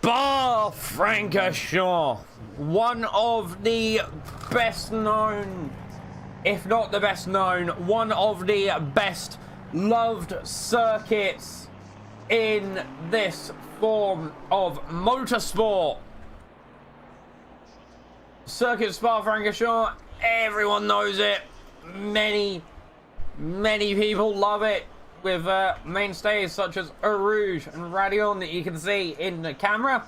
Spa-Francorchamps, one of the best known, if not the best known, one of the best loved circuits in this form of motorsport. Circuit Spa-Francorchamps, everyone knows it. Many people love it, with mainstays such as Eau Rouge and Radion that you can see in the camera.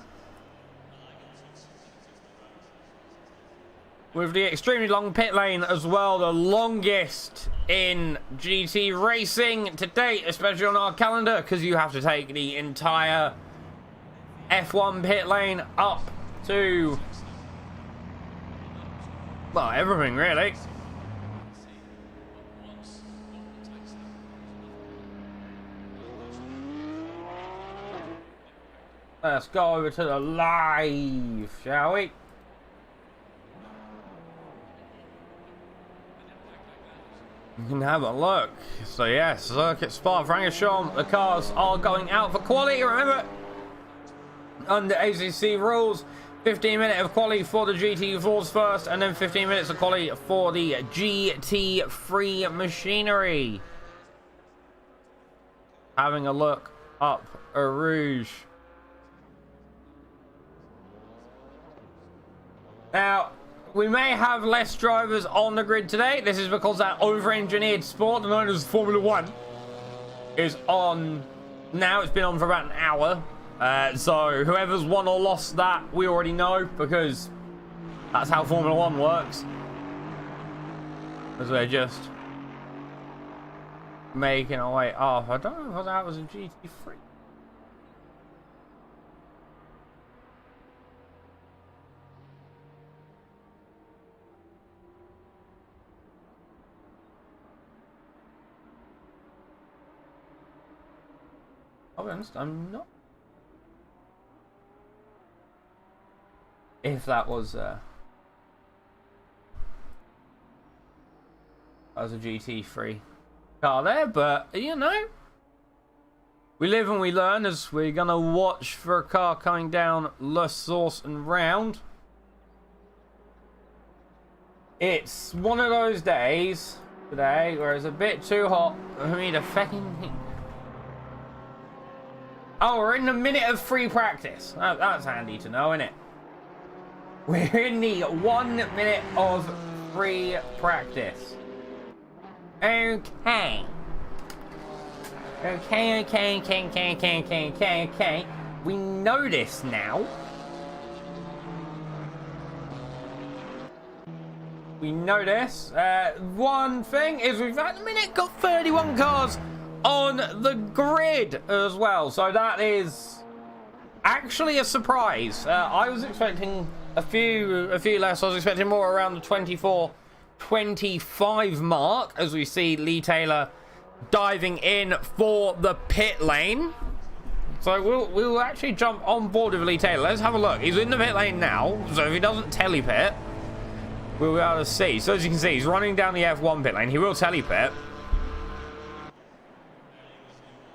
With the extremely long pit lane as well, the longest in GT racing to date, especially on our calendar, because you have to take the entire F1 pit lane up to, well, everything really. Let's go over to the live, shall we? You can have a look. So yes, Circuit Spa-Francorchamps, the cars are going out for quality, remember? Under ACC rules, 15 minutes of quality for the GT4s first, and then 15 minutes of quality for the GT3 machinery. Having a look up Eau Rouge. Now, we may have less drivers on the grid today. This is because that over-engineered sport known as Formula 1 is on now. It's been on for about an hour. So whoever's won or lost that, we already know, because that's how Formula 1 works. As we're just making our way off. I don't know if that was a GT3. I'll be honest, I'm not. If that was a GT3 car there, but you know, we live and we learn as we're gonna watch for a car coming down La Source and round. It's one of those days today where it's a bit too hot for me to fucking. Oh, we're in the minute of free practice. That's handy to know, isn't it? We're in the 1 minute of free practice. Okay. Okay. We know this now. We know this. One thing is we've at the minute got 31 cars on the grid as well, so that is actually a surprise. I was expecting a few less. I was expecting more around the 24, 25 mark as we see Lee Taylor diving in for the pit lane. So we'll actually jump on board with Lee Taylor. Let's have a look. He's in the pit lane now, so if he doesn't tele-pit, we'll be able to see. So as you can see, he's running down the F1 pit lane. He will tele-pit.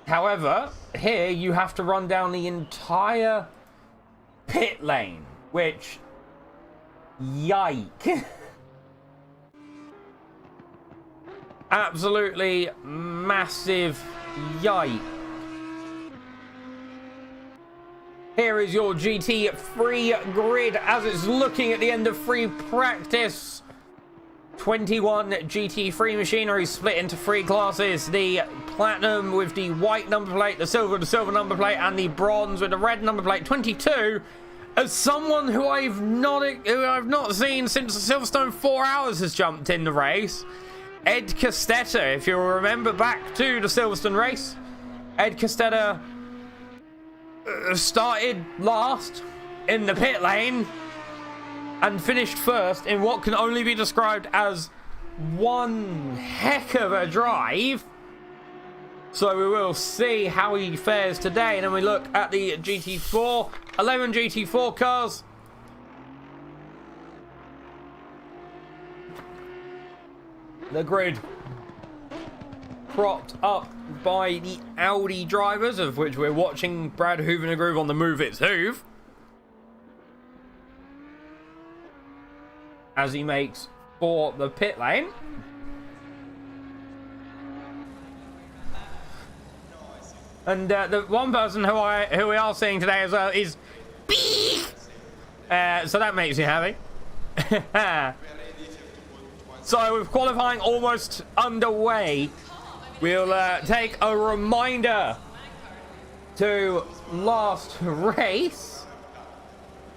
However, here you have to run down the entire pit lane, which, yike. Absolutely massive yike. Here is your GT3 grid as it's looking at the end of free practice. 21 GT3 machinery split into 3 classes: the platinum with the white number plate, the silver with the silver number plate, and the bronze with the red number plate. 22. As someone who I've not seen since Silverstone 4 Hours has jumped in the race, Ed Costetta. If you'll remember back to the Silverstone race, Ed Costetta started last in the pit lane and finished first in what can only be described as one heck of a drive. So we will see how he fares today. And then we look at the GT4, 11 GT4 cars. The grid propped up by the Audi drivers, of which we're watching Brad Hoovengroove on the Move It's Hoove. as he makes for the pit lane. And the one person who we are seeing today as well is so that makes me happy. So with qualifying almost underway, we'll take a reminder to last race.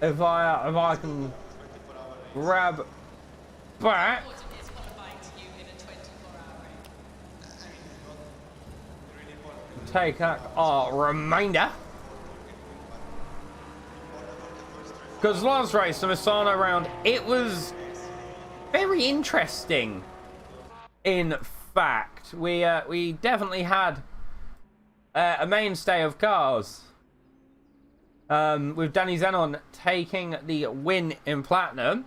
If I can grab back. Take our reminder. Because last race, the Misano round, it was very interesting. In fact, we definitely had a mainstay of cars. With Danny Zenon taking the win in Platinum,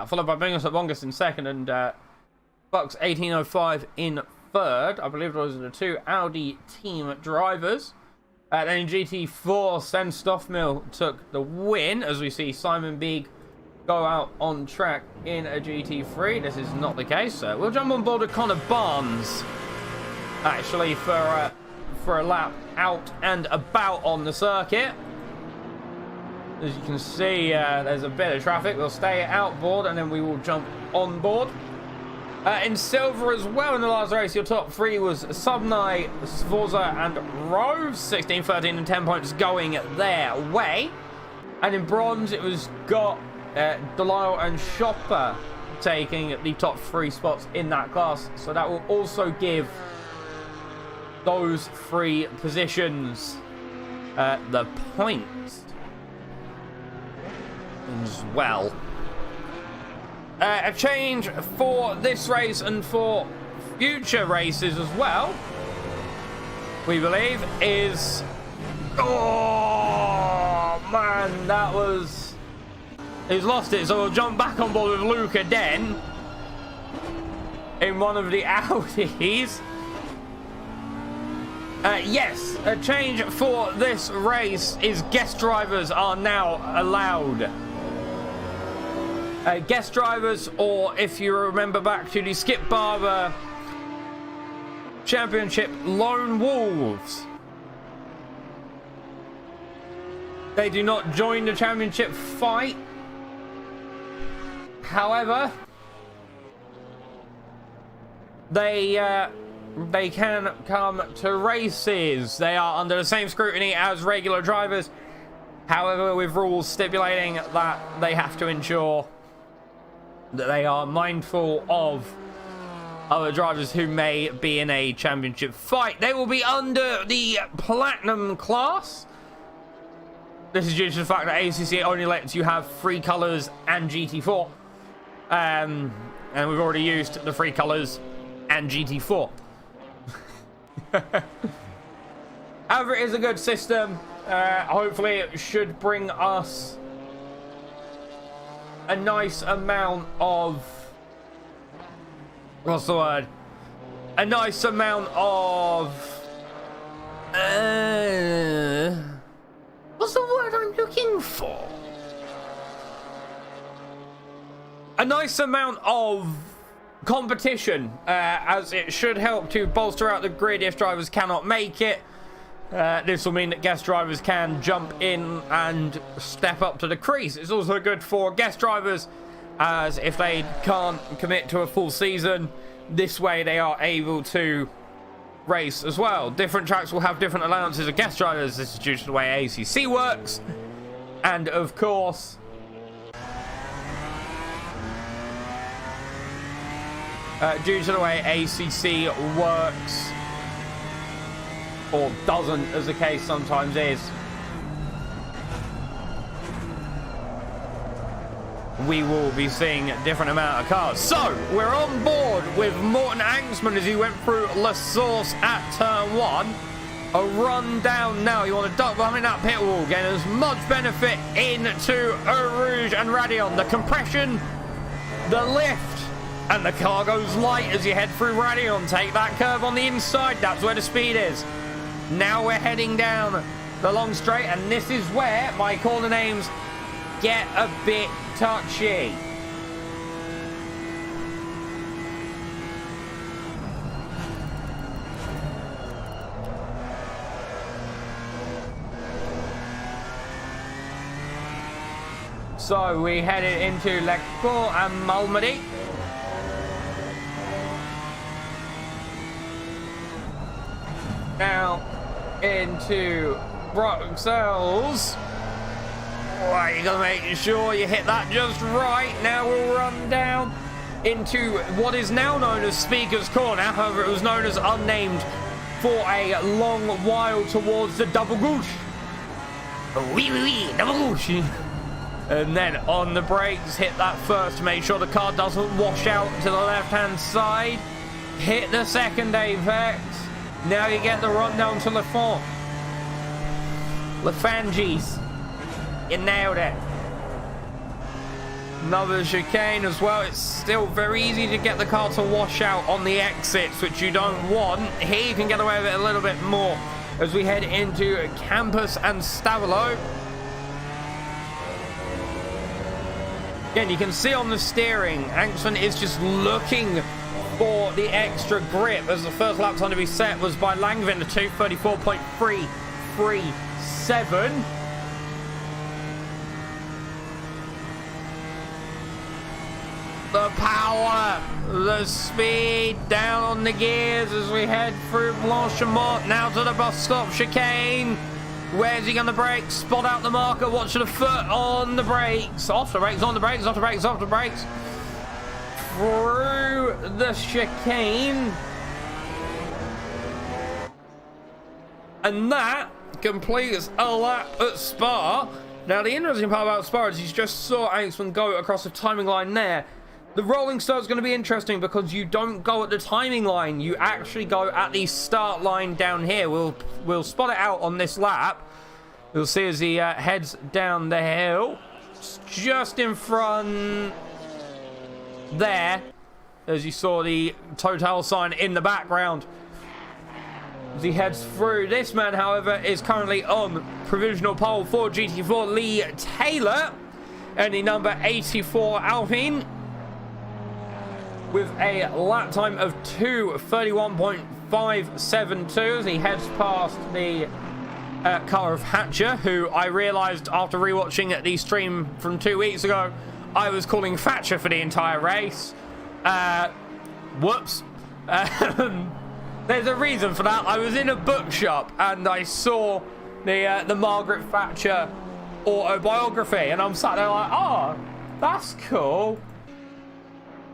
followed by Bingus at Bongus in second, and Bucks 1805 in third. I believe it was the two Audi team drivers. Then in GT4, Sen Stoffmill took the win, as we see Simon Beeg go out on track in a GT3. This is not the case. We'll jump on board with Connor Barnes, actually, for a lap out and about on the circuit. As you can see, there's a bit of traffic. We'll stay outboard and then we will jump on board. In silver as well in the last race, your top three was Subnai, Sforza and Rose. 16, 13 and 10 points going their way. And in bronze, it was got Delisle and Chopper taking the top three spots in that class. So that will also give those three positions the points as well. A change for this race and for future races as well, we believe, is... Oh, man, that was... He's lost it, so we'll jump back on board with Luca Den in one of the Audis. Yes, a change for this race is guest drivers are now allowed. Guest drivers, or if you remember back to the Skip Barber Championship, Lone Wolves. They do not join the championship fight. However, they can come to races. They are under the same scrutiny as regular drivers. However, with rules stipulating that they have to ensure that they are mindful of other drivers who may be in a championship fight. They will be under the Platinum class. This is due to the fact that ACC only lets you have 3 colours and GT4. And we've already used the 3 colours and GT4. However, it is a good system. Hopefully it should bring us a nice amount of... What's the word? A nice amount of... what's the word I'm looking for? A nice amount of competition, as it should help to bolster out the grid if drivers cannot make it. This will mean that guest drivers can jump in and step up to the crease. It's also good for guest drivers, as if they can't commit to a full season, this way they are able to race as well. Different tracks will have different allowances of guest drivers. This is due to the way ACC works. And of course, due to the way ACC works, or doesn't, as the case sometimes is, we will be seeing a different amount of cars. So, we're on board with Morten Angsman as he went through La Source at turn 1. A run down now. You want to duck behind that pit wall, get as much benefit into Eau Rouge and Radion. The compression, the lift, and the car goes light as you head through Radion. Take that curve on the inside. That's where the speed is. Now we're heading down the long straight, and this is where my corner names get a bit touchy. So we headed into Lecco and Malmedy. Now into Bruxelles. Right, you gotta make sure you hit that just right. Now we'll run down into what is now known as Speaker's Corner. However, it was known as unnamed for a long while towards the double gauche. Wee wee wee, double gauche. And then on the brakes, hit that first to make sure the car doesn't wash out to the left-hand side. Hit the second apex. Now you get the run down to Le Fanges. You nailed it. Another chicane as well. It's still very easy to get the car to wash out on the exits, which you don't want. Here you can get away with it a little bit more as we head into Campus and Stavolo. Again, you can see on the steering, Axman is just looking for the extra grip, as the first lap time to be set was by Langevin, the 2:34.337. The power, the speed, down on the gears as we head through Blanchimont, now to the bus stop chicane. Where's he going to brake? Spot out the marker, watch the foot on the brakes. Off the brakes, on the brakes, off the brakes, off the brakes. Through the chicane. And that completes a lap at Spa. Now, the interesting part about Spa is you just saw Axman go across the timing line there. The rolling start's going to be interesting because you don't go at the timing line. You actually go at the start line down here. We'll spot it out on this lap. You'll see as he heads down the hill. Just in front there, as you saw the Total sign in the background. As he heads through. This man, however, is currently on provisional pole for GT4, Lee Taylor. And the number 84 Alpine, with a lap time of 2:31.572 as he heads past the car of Hatcher, who I realised after rewatching the stream from 2 weeks ago, I was calling Thatcher for the entire race. Whoops. There's a reason for that. I was in a bookshop and I saw the Margaret Thatcher autobiography, and I'm sat there like, oh, that's cool.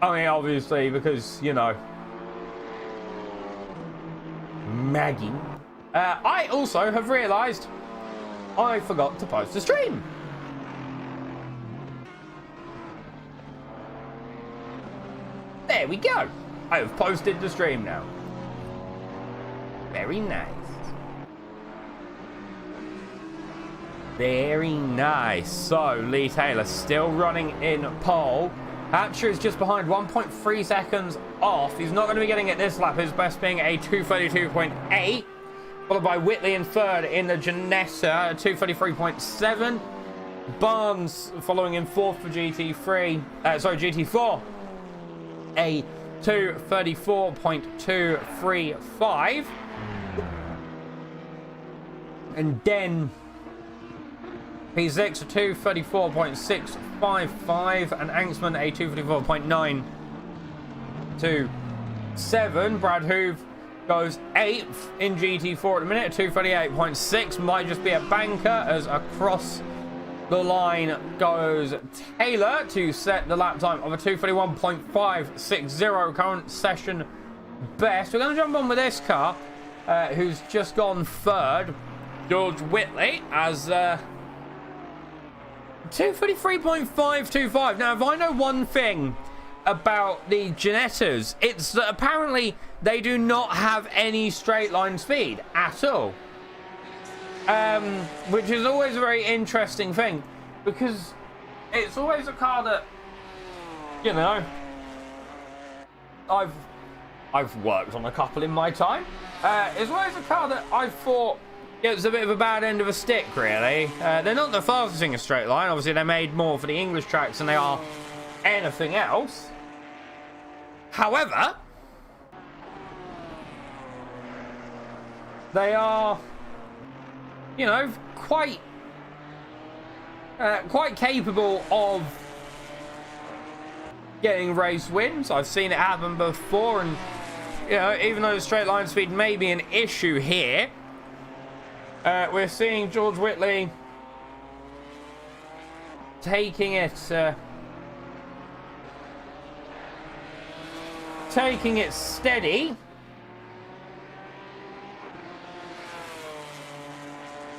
I mean, obviously, because, you know, Maggie. I also have realised I forgot to post the stream. There we go. I have posted the stream now. Very nice. Very nice. So, Lee Taylor still running in pole. Hatcher is just behind, 1.3 seconds off. He's not going to be getting it this lap, his best being a 2:32.8. Followed by Whitley in third in the Janessa, 2:33.7. Barnes following in fourth for GT4, a 2:34.235. And Den P6 a 2:34.655, and Axman a 2:34.927. Brad Hoove goes 8th in GT4 at the minute, 2:38.6. Might just be a banker, as across the line goes Taylor to set the lap time of a 2:31.560, current session best. We're going to jump on with this car, who's just gone third, George Whitley, as 2:33.525. Now, if I know one thing about the Janettas, it's that apparently they do not have any straight line speed at all. Which is always a very interesting thing, because it's always a car that, you know, I've worked on a couple in my time. It's always a car that I thought it was a bit of a bad end of a stick, really. They're not the fastest in a straight line. Obviously, they're made more for the English tracks than they are anything else. However, they are, you know, quite quite capable of getting race wins. I've seen it happen before, and you know, even though the straight line speed may be an issue here, we're seeing George Whitley taking it steady.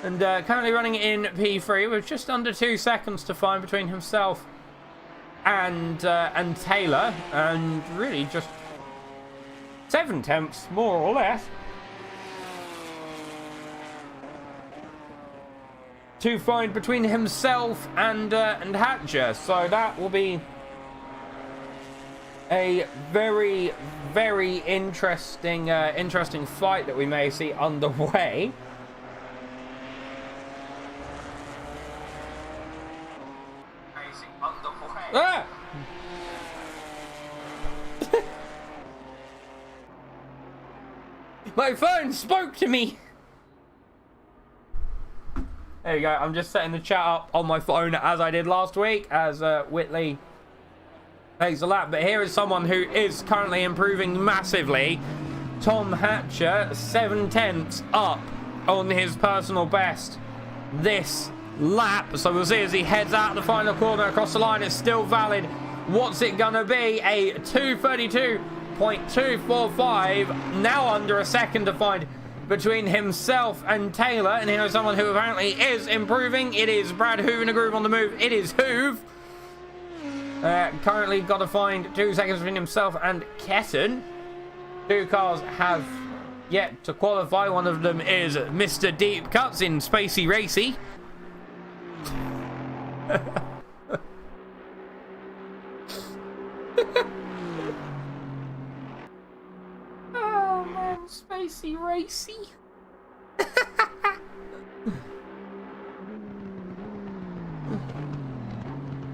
And currently running in P3 with just under 2 seconds to find between himself and Taylor, and really just 7 tenths more or less to find between himself and Hatcher. So that will be a very, very interesting fight that we may see underway. Ah! My phone spoke to me. There you go. I'm just setting the chat up on my phone as I did last week as Whitley takes a lap. But here is someone who is currently improving massively. Tom Hatcher, 7 tenths up on his personal best this lap. So we'll see as he heads out the final corner across the line. It's still valid. What's it gonna be? A 2:32.245, now under a second to find between himself and Taylor. And here's someone who apparently is improving. It is Brad Hoove in a groove on the move. It is Hoove. Currently got to find 2 seconds between himself and Ketten. 2 cars have yet to qualify. One of them is Mr. Deep Cuts in Spacey Racy. Oh man, Spacey Racy.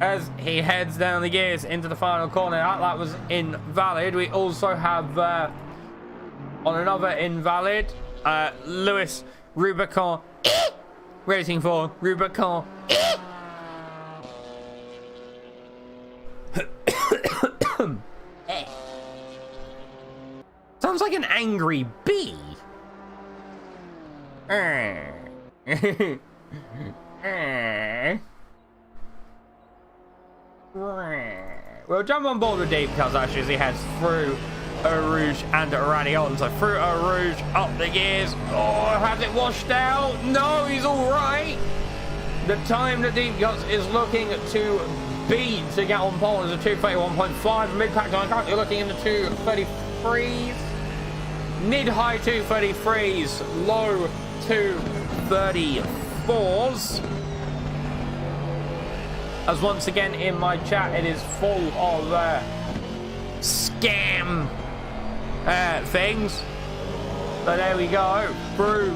As he heads down the gears into the final corner, that was invalid. We also have on another invalid, Lewis Rubicon racing for Rubicon. Sounds like an angry bee. We'll jump on board with Deep Cuts actually as he heads through Eau Rouge and Radion. So through Eau Rouge, up the gears. Oh, has it washed out? No, he's alright. The time that Deep Cuts is looking to beat to get on pole is a 2:31.5. Mid-pack time currently looking in the 2:33s. Mid-high 2:33s. Low 2:34s. As once again in my chat, it is full of scam things. So there we go. Through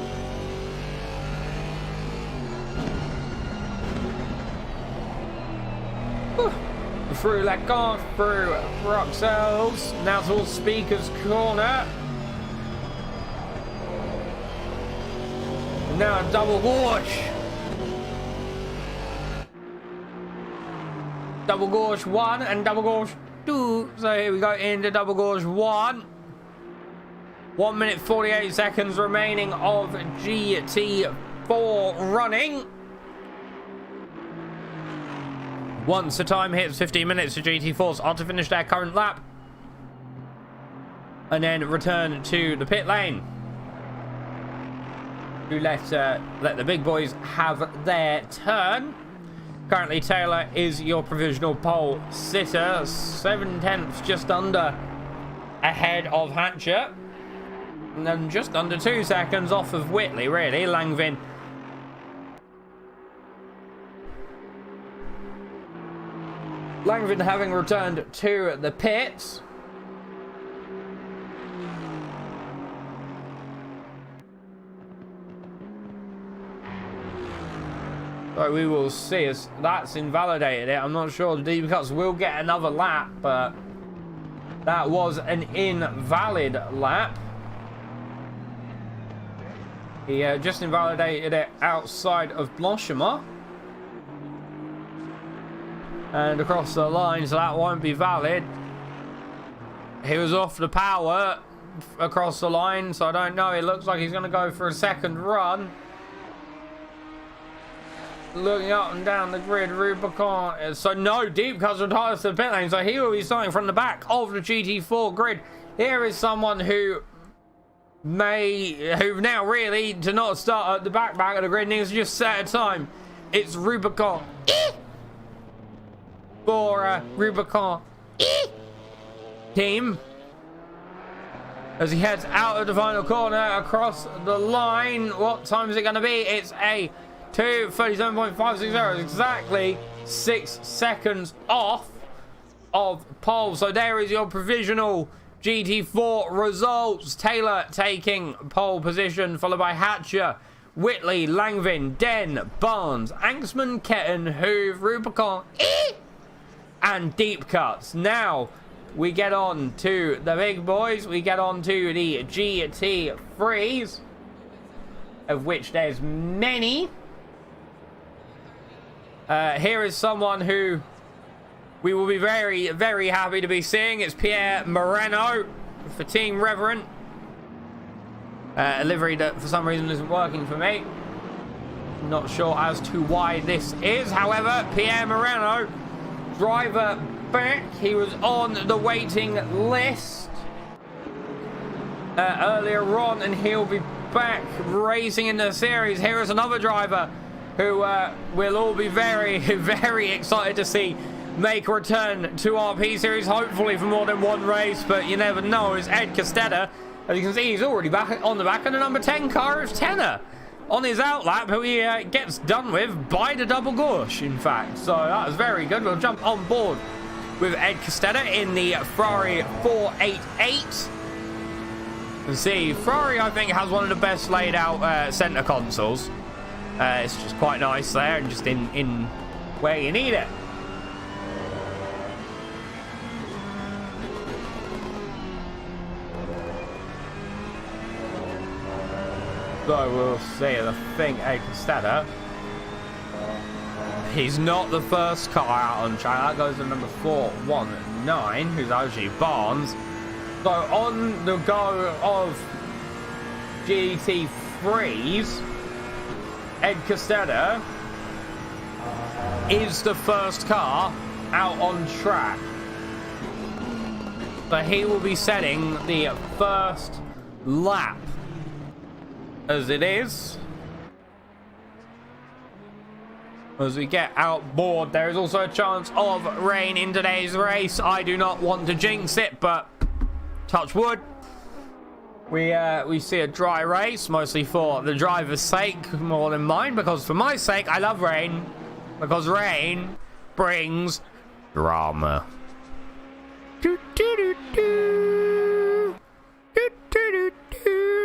Lacan, through Bruxelles. Now towards Speaker's Corner. Now a double wash. Double gorge 1 and double gorge 2. So here we go into double gorge 1. 1 minute 48 seconds remaining of GT4 running. Once the time hits 15 minutes, the GT4s are to finish their current lap and then return to the pit lane to let the big boys have their turn. Currently, Taylor is your provisional pole sitter. 7 tenths just under ahead of Hatcher. And then just under 2 seconds off of Whitley, really. Langvin having returned to the pits. So we will see as that's invalidated it. I'm not sure the Deep Cuts will get another lap, but that was an invalid lap. He just invalidated it outside of Blanchimont. and across the line, so that won't be valid. He was off the power across the line, so I don't know. It looks like he's going to go for a second run. Looking up and down the grid, Rubicon. So no, deep cuts retires to the pit lane, so he will be starting from the back of the GT4 grid. Here is someone who now really, to not start at the back of the grid, needs to just set a time. It's Rubicon. For Rubicon team. As he heads out of the final corner across the line. What time is it going to be? It's a 2:37.560, exactly 6 seconds off of pole. So there is your provisional GT4 results. Taylor taking pole position, followed by Hatcher, Whitley, Langvin, Den, Barnes, Anxman, Ketten, Hoove, Rubicon, and Deep Cuts. Now we get on to the big boys. We get on to the GT3s, of which there's many. Here is someone who we will be very, very happy to be seeing. It's Pierre Moreno for Team Reverend. A livery that for some reason isn't working for me. Not sure as to why this is. However, Pierre Moreno, driver back. He was on the waiting list earlier on, and he'll be back racing in the series. Here is another driver who we'll all be very, very excited to see make a return to RP Series, hopefully for more than one race, but you never know. It's Ed Costetta. As you can see, he's already back on the back of the number 10 car of Tenor on his outlap, who he gets done with by the double Gorsh, in fact. So that was very good. We'll jump on board with Ed Costetta in the Ferrari 488. And see, Ferrari, I think, has one of the best laid out center consoles. It's just quite nice there, and just in where you need it. So we'll see the thing, Ed Costetta. He's not the first car out on track. That goes to number 419, who's actually Barnes. So on the go of GT3s, Ed Costetta is the first car out on track. So he will be setting the first lap as it is. As we get outboard, there is also a chance of rain in today's race. I do not want to jinx it, but touch wood. We see a dry race, mostly for the driver's sake more than mine, because for my sake, I love rain, because rain brings drama.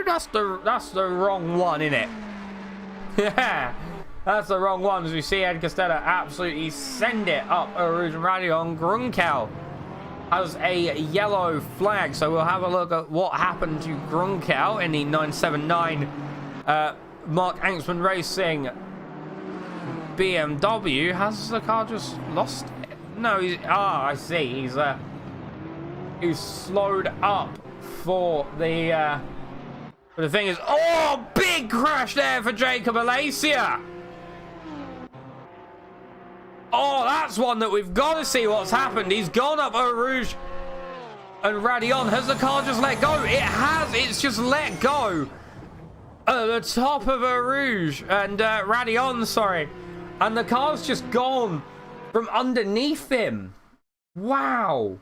That's the wrong one, innit? Yeah, that's the wrong one. As we see Ed Costetta absolutely send it up Rouge and Radion. Grunkel has a yellow flag, so we'll have a look at what happened to Grunkel in the 979 Mark Anxman Racing BMW. Has the car just lost it? No, I see. He's slowed up for the but the thing is, oh, big crash there for Jacob Alacia. Oh, that's one that we've got to see what's happened. He's gone up Eau Rouge and Radion. Has the car just let go? It has. It's just let go at the top of Eau Rouge and Radion, sorry. And the car's just gone from underneath him. Wow.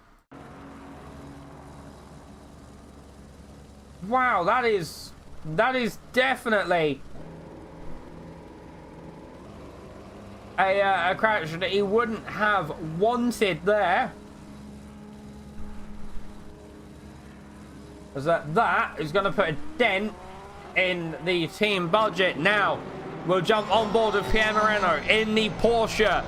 Wow, that is definitely a crash that he wouldn't have wanted there. As that is going to put a dent in the team budget. Now we'll jump on board with Pierre Moreno in the Porsche.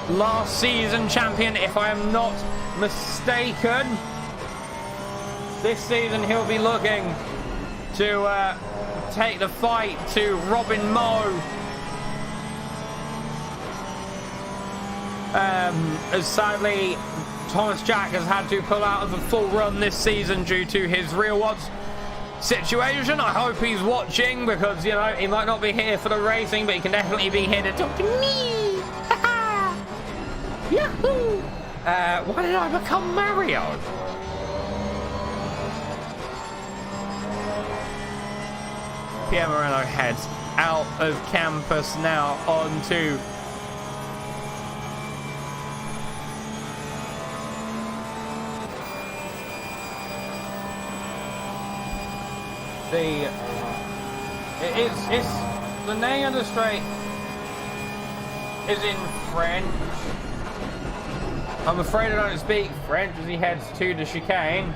Last season champion, if I am not mistaken. This season he'll be looking to take the fight to Robin Moe As sadly, Thomas Jack has had to pull out of the full run this season due to his real watch situation. I hope he's watching because, you know, he might not be here for the racing, but he can definitely be here to talk to me. Yahoo! Why did I become Mario? Pierre Moreno heads out of campus now onto it's the name of the straight is in French. I'm afraid I don't speak French as he heads to the chicane.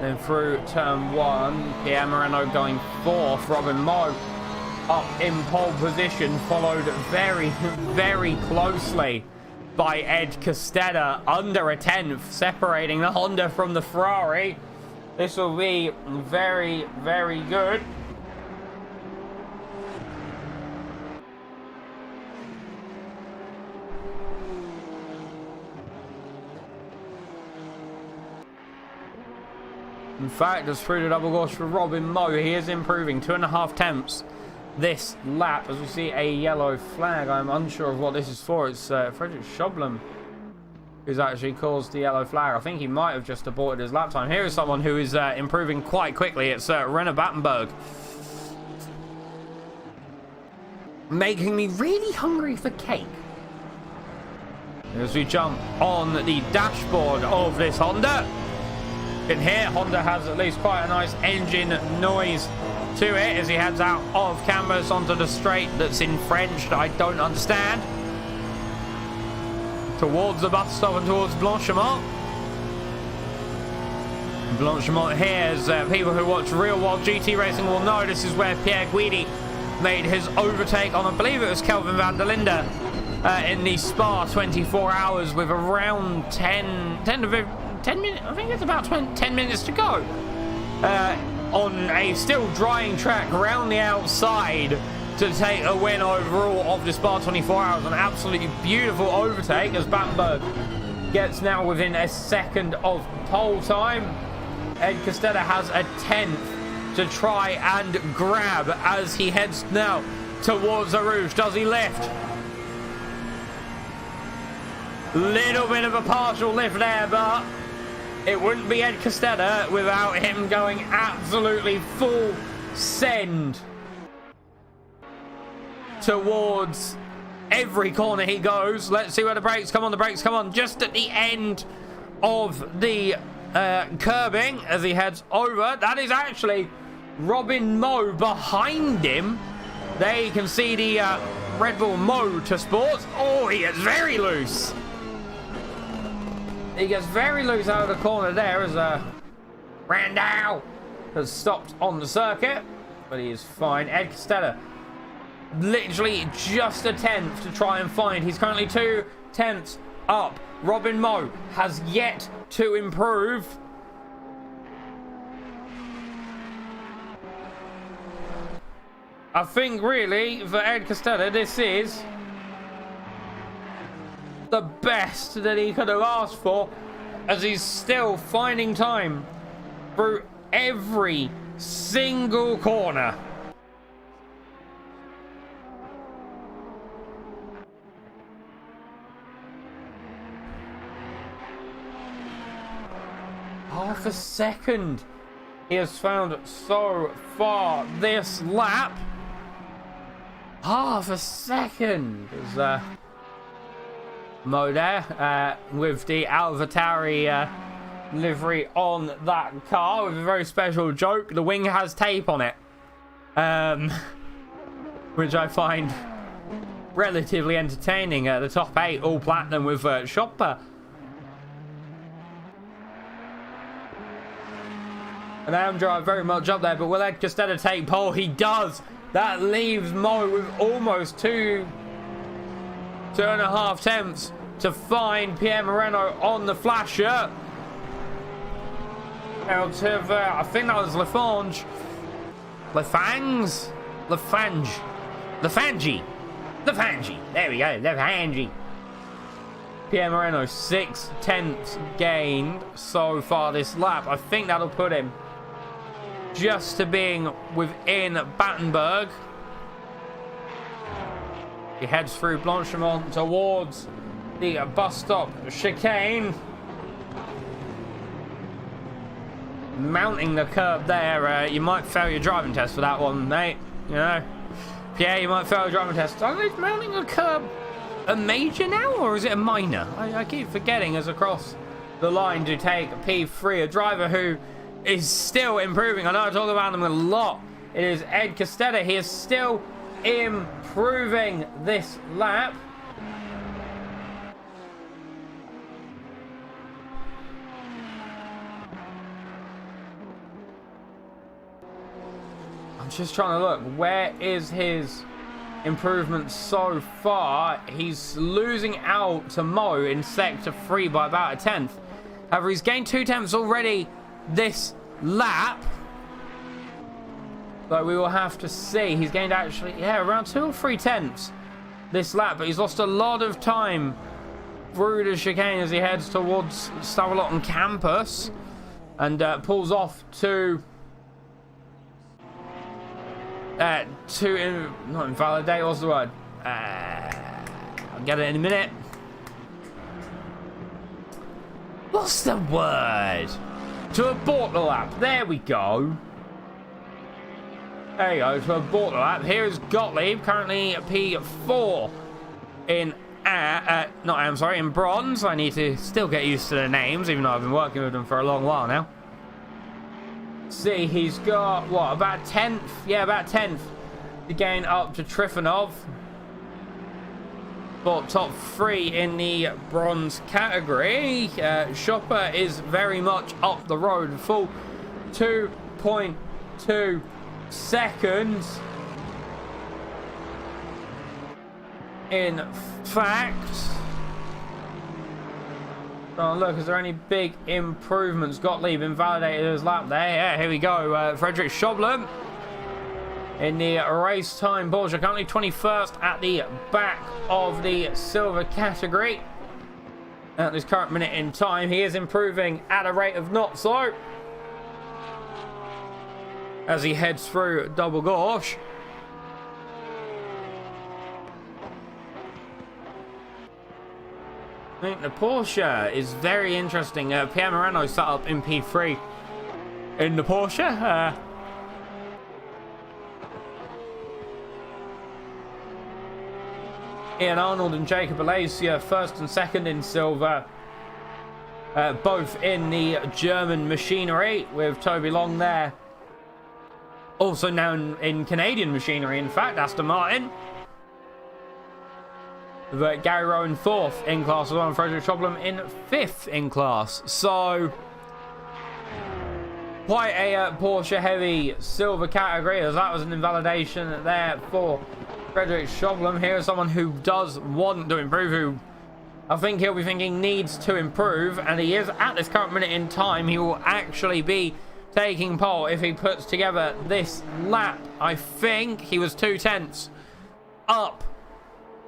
Then through turn one, Pierre Moreno going fourth. Robin Moe up in pole position, followed very, very closely by Ed Costetta, under a tenth, separating the Honda from the Ferrari. This will be very, very good. In fact, as through the double gorge for Robin Moe, he is improving 2.5 tenths this lap. As we see a yellow flag, I'm unsure of what this is for. It's Frederick Schoblem who's actually caused the yellow flag. I think he might have just aborted his lap time. Here is someone who is improving quite quickly. It's Renner Battenberg. Making me really hungry for cake. As we jump on the dashboard of this Honda. In here, Honda has at least quite a nice engine noise to it as he heads out of canvas onto the straight that's in French that I don't understand. Towards the bus stop and towards Blanchimont. Blanchimont here, as people who watch Real World GT Racing will know, this is where Pierre Guidi made his overtake on, I believe it was Kelvin van der Linde, in the Spa 24 hours with around 10 minutes, I think it's about 10 minutes to go. On a still drying track around the outside to take a win overall of the Spa 24 hours. An absolutely beautiful overtake as Battenberg gets now within a second of pole time. Ed Costetta has a tenth to try and grab as he heads now towards the Rouge. Does he lift? Little bit of a partial lift there, but it wouldn't be Ed Costetta without him going absolutely full send towards every corner he goes. Let's see where the brakes come on. The brakes come on just at the end of the curbing as he heads over. That is actually Robin Moe behind him. There you can see the Red Bull Motorsports. Oh, he gets very loose. He gets very loose out of the corner there as Randall has stopped on the circuit, but he is fine. Ed Costetta, literally just a tenth to try and find. He's currently 2 tenths up. Robin Moe has yet to improve. I think really for Ed Costetta, this is the best that he could have asked for, as he's still finding time through every single corner. Half a second he has found so far this lap. Half a second is Moe there with the AlphaTauri livery on that car with a very special joke. The wing has tape on it, which I find relatively entertaining. The top 8 all platinum with Chopper. And Amdrive very much up there, but will Ed Costetta take pole? He does. That leaves Moe with almost 2.5 tenths to find Pierre Moreno on the flasher. Out of, I think that was Lafange. Lafange. There we go, Lafange. Pierre Moreno, 6/10 gained so far this lap. I think that'll put him just to being within Battenberg. He heads through Blanchimont towards the bus stop chicane. Mounting the curb there. You might fail your driving test for that one, mate. You know, Pierre, you might fail your driving test. Are they mounting a curb a major now, or is it a minor? I keep forgetting as across the line to take P3, a driver who is still improving. I know I talk about him a lot. It is Ed Costetta. He is still improving this lap. I'm just trying to look. Where is his improvement so far? He's losing out to Mo in sector 3 by about a 10th. However, he's gained 2 tenths already this lap. But we will have to see. He's gained actually, yeah, around 2 or 3 tenths this lap. But he's lost a lot of time through the chicane as he heads towards Stavelot campus. And pulls off to not invalidate, what's the word? I'll get it in a minute. What's the word? To abort the lap. There we go. There you go, to abort the lap. Here is Gottlieb, currently P4 in in bronze. I need to still get used to the names, even though I've been working with them for a long while now. See, he's got, what, about 10th? Yeah, about 10th to gain up to Trifonov. But top 3 in the bronze category. Chopper is very much up the road. Full 2.2 seconds. In fact, oh, look, is there any big improvements? Gottlieb invalidated his lap there. Yeah, here we go. Frederick Schoblem in the race time Porsche, currently 21st at the back of the silver category. At this current minute in time, he is improving at a rate of not so as he heads through double gauche. I think the Porsche is very interesting. Pierre Moreno set up in P3 in the Porsche. Ian Arnold and Jacob Alasia, first and second in silver. Both in the German machinery, with Toby Long there. Also now in Canadian machinery, in fact, Aston Martin. But Gary Rowan 4th in class as well, and Frederick Schoblem in 5th in class. So, quite a Porsche heavy silver category, as that was an invalidation there for Frederick Schoblem. Here is someone who does want to improve, who I think he'll be thinking needs to improve, and he is at this current minute in time. He will actually be taking pole if he puts together this lap. I think he was 2 tenths up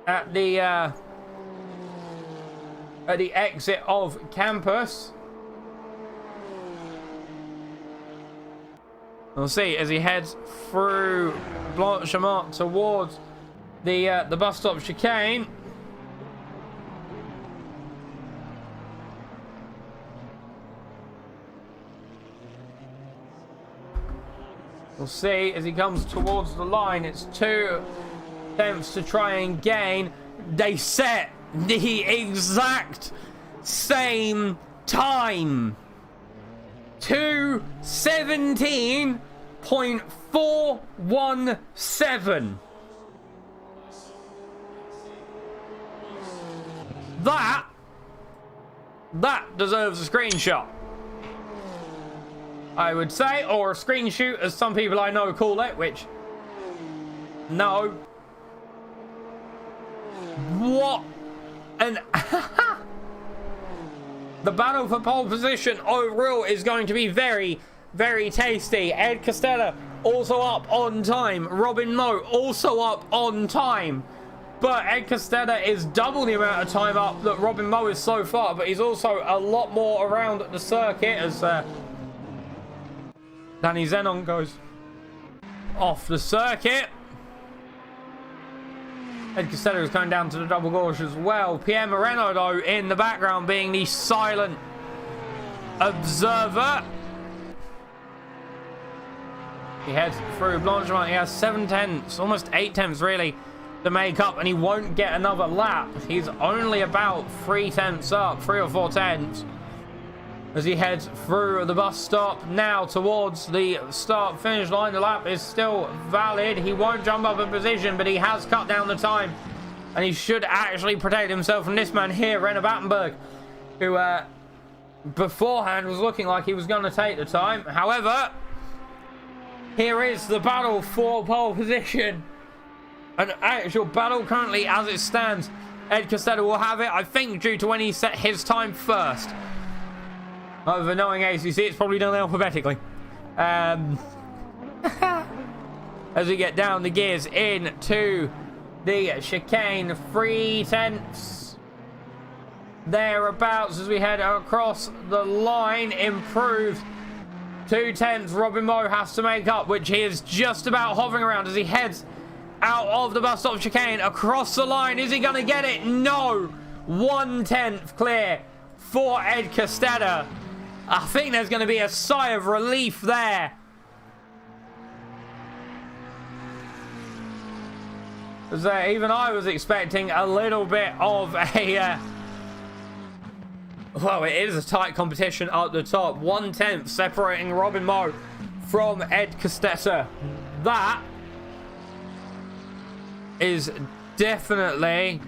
at the exit of campus. We'll see as he heads through Blanchimont towards the bus stop chicane. We'll see as he comes towards the line. It's 2 attempts to try and gain. They set the exact same time. 2:17.417. That deserves a screenshot, I would say, or a screen shoot, as some people I know call it, which, no. What And the battle for pole position overall is going to be very, very tasty. Ed Costella also up on time. Robin Moe also up on time. But Ed Costella is double the amount of time up that Robin Moe is so far. But he's also a lot more around the circuit as Danny Zenon goes off the circuit. Ed Costella is going down to the double gorge as well. Pierre Moreno, though, in the background being the silent observer. He heads through Blanchimont. He has 7 tenths, almost 8 tenths really, to make up, and he won't get another lap. He's only about 3 tenths up, 3 or 4 tenths, as he heads through the bus stop now towards the start finish line. The lap is still valid. He won't jump up a position, but he has cut down the time, and he should actually protect himself from this man here, Renner Battenberg, who beforehand was looking like he was going to take the time. However, here is the battle for pole position. An actual battle currently as it stands. Ed Costella will have it, I think, due to when he set his time first. Over knowing ACC, it's probably done alphabetically. As we get down the gears into the chicane, 3 tenths thereabouts as we head across the line. Improved 2 tenths. Robin Moe has to make up, which he is just about hovering around as he heads out of the bus stop chicane across the line. Is he going to get it? No. 1 tenth clear for Ed Costella. I think there's going to be a sigh of relief there. As even I was expecting a little bit of a... well, it is a tight competition up the top. 1 tenth separating Robin Moe from Ed Costella. That is definitely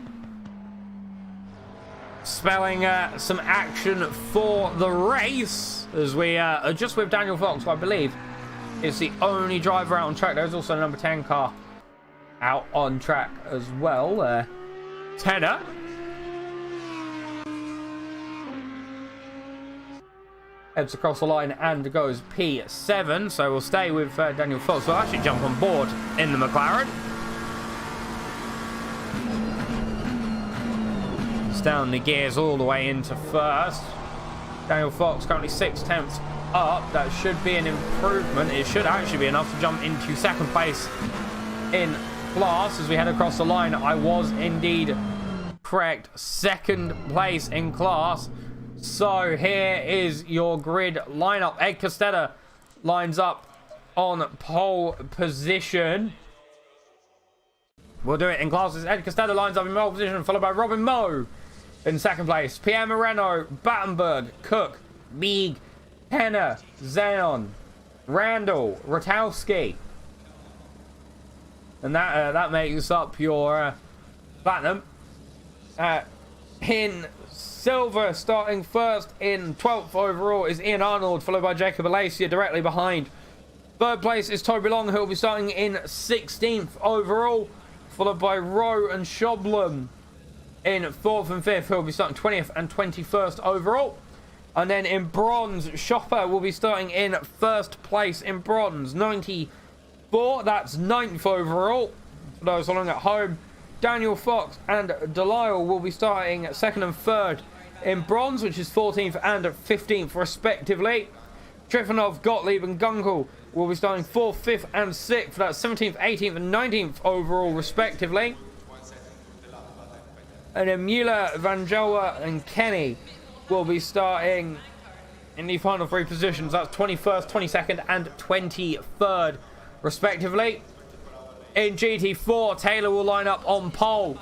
spelling some action for the race, as we are just with Daniel Fox, who I believe is the only driver out on track. There's also a number 10 car out on track as well. Tenor. Heads across the line and goes P7, so we'll stay with Daniel Fox. We'll actually jump on board in the McLaren. Down the gears all the way into first. Daniel Fox currently 6 tenths up. That should be an improvement. It should actually be enough to jump into second place in class as we head across the line. I was indeed correct. Second place in class. So here is your grid lineup. Ed Costella lines up on pole position. We'll do it in classes. Ed Costella lines up in pole position, followed by Robin Moe in second place. Pierre Moreno, Battenberg, Cook, Meeg, Henner, Zenon, Randall, DatHuski. And that makes up your platinum. In silver, starting first in 12th overall, is Ian Arnold, followed by Jacob Alacia directly behind. Third place is Toby Long, who will be starting in 16th overall, followed by Rowe and Shoblum in 4th and 5th, who will be starting 20th and 21st overall. And then in bronze, Shopper will be starting in first place in bronze, 94. That's 9th overall. For those along at home, Daniel Fox and Delisle will be starting second and third in bronze, which is 14th and 15th respectively. Trifonov, Gottlieb and Gunkel will be starting 4th, 5th and 6th. That's 17th, 18th and 19th overall respectively. And then Mueller, Vangelwa and Kenny will be starting in the final 3 positions. That's 21st, 22nd and 23rd respectively. In GT4, Taylor will line up on pole,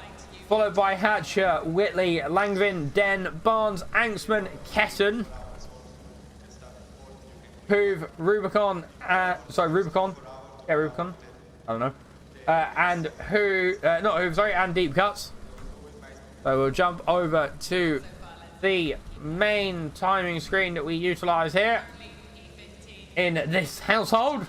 followed by Hatcher, Whitley, Langvin, Den, Barnes, Angstman, Ketten, Hoove, Rubicon, Rubicon. Yeah, Rubicon. I don't know. And and Deep Cuts. So we'll jump over to the main timing screen that we utilize here in this household.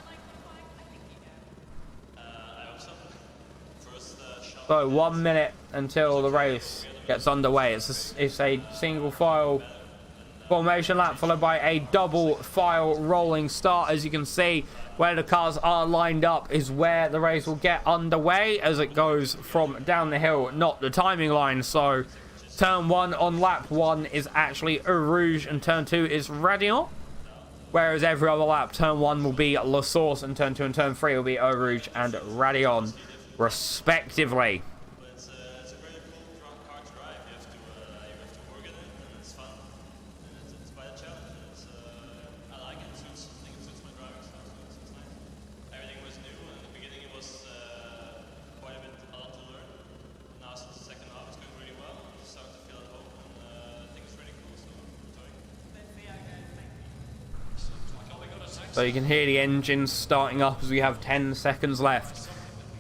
So 1 minute until the race gets underway. It's a single file formation lap followed by a double file rolling start. As you can see, where the cars are lined up is where the race will get underway as it goes from down the hill, not the timing line. So turn 1 on lap 1 is actually Eau Rouge and turn 2 is Radion, whereas every other lap turn 1 will be La Source and turn 2 and turn 3 will be Eau Rouge and Radion respectively. So you can hear the engines starting up as we have 10 seconds left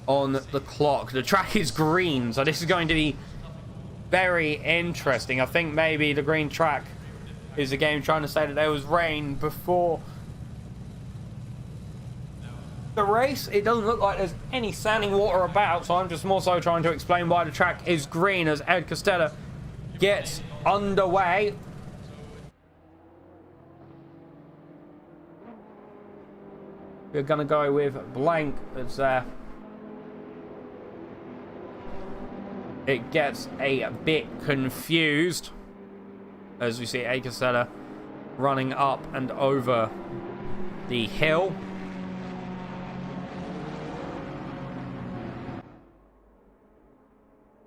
on the clock. The track is green, so this is going to be very interesting. I think maybe the green track is the game trying to say that there was rain before the race. It doesn't look like there's any standing water about, so I'm just more so trying to explain why the track is green as Ed Costella gets underway. We're going to go with blank as it gets a bit confused as we see Ed Costella running up and over the hill.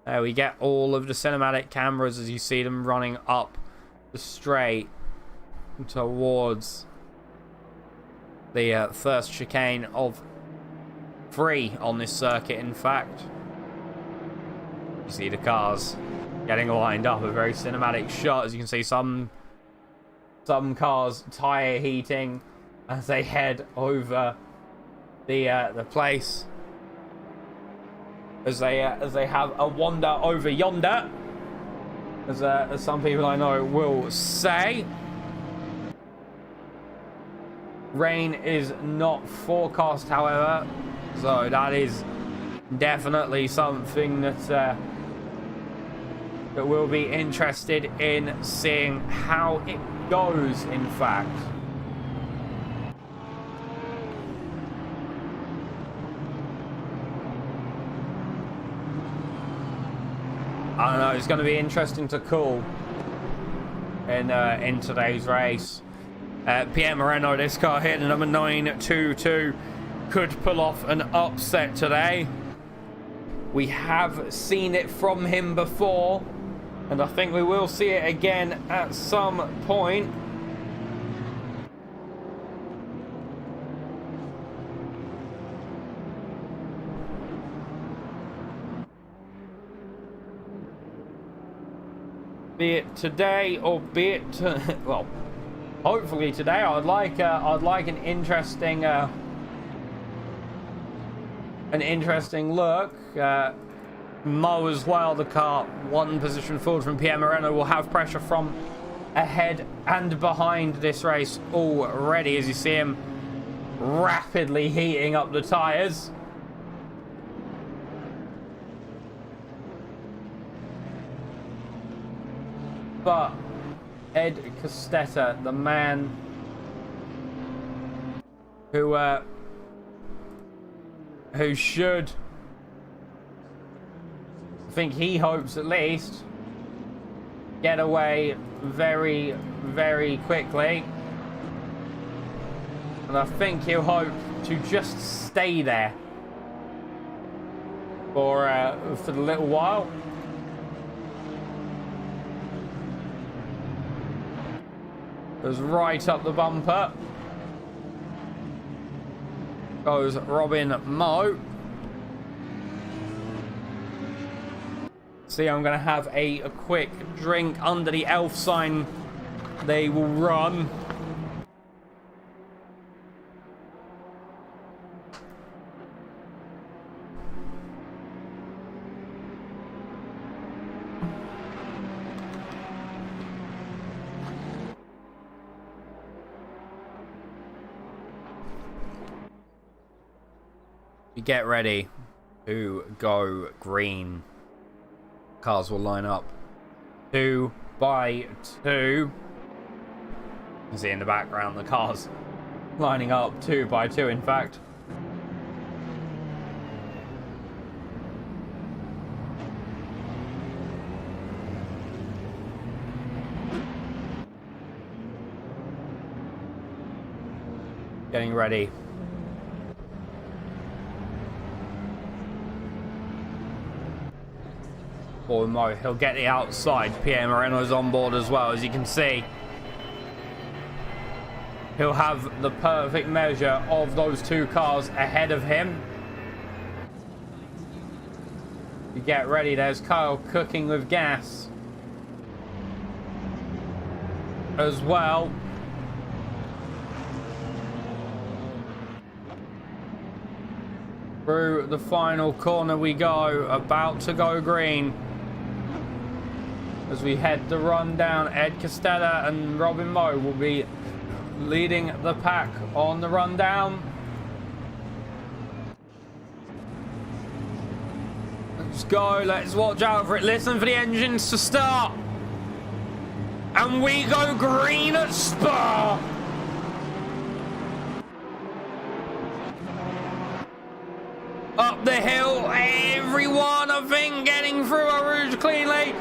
There we get all of the cinematic cameras as you see them running up the straight towards the first chicane of 3 on this circuit. In fact, you see the cars getting lined up, a very cinematic shot. As you can see, some cars tire heating as they head over the place, as they have a wander over yonder, as some people I know will say. Rain is not forecast, however, so that is definitely something that we'll be interested in seeing how it goes, in fact. I don't know, it's going to be interesting to call in today's race. Pierre Moreno, this car here, the number 922, could pull off an upset today. We have seen it from him before, and I think we will see it again at some point. Be it today or be it well, hopefully today. I'd like an interesting look. Mo as well, the car 1 position forward from Pierre Moreno, will have pressure from ahead and behind this race already, as you see him rapidly heating up the tyres. But Ed Costella, the man who should, I think he hopes at least, get away very, very quickly. And I think he'll hope to just stay there for the little while. Goes right up the bumper. Goes Robin Mo. See, I'm going to have a quick drink under the elf sign. They will run. Get ready to go green. Cars will line up 2 by 2. You can see in the background the cars lining up 2 by 2, in fact. Getting ready. Or Mo, he'll get the outside. Pierre Moreno's on board as well, as you can see. He'll have the perfect measure of those 2 cars ahead of him. You get ready, there's Kyle cooking with gas as well. Through the final corner we go, about to go green. As we head the run down, Ed Costella and Robin Moe will be leading the pack on the run down. Let's go, let's watch out for it, listen for the engines to start. And we go green at Spa. Up the hill, everyone, I think, getting through Eau Rouge cleanly.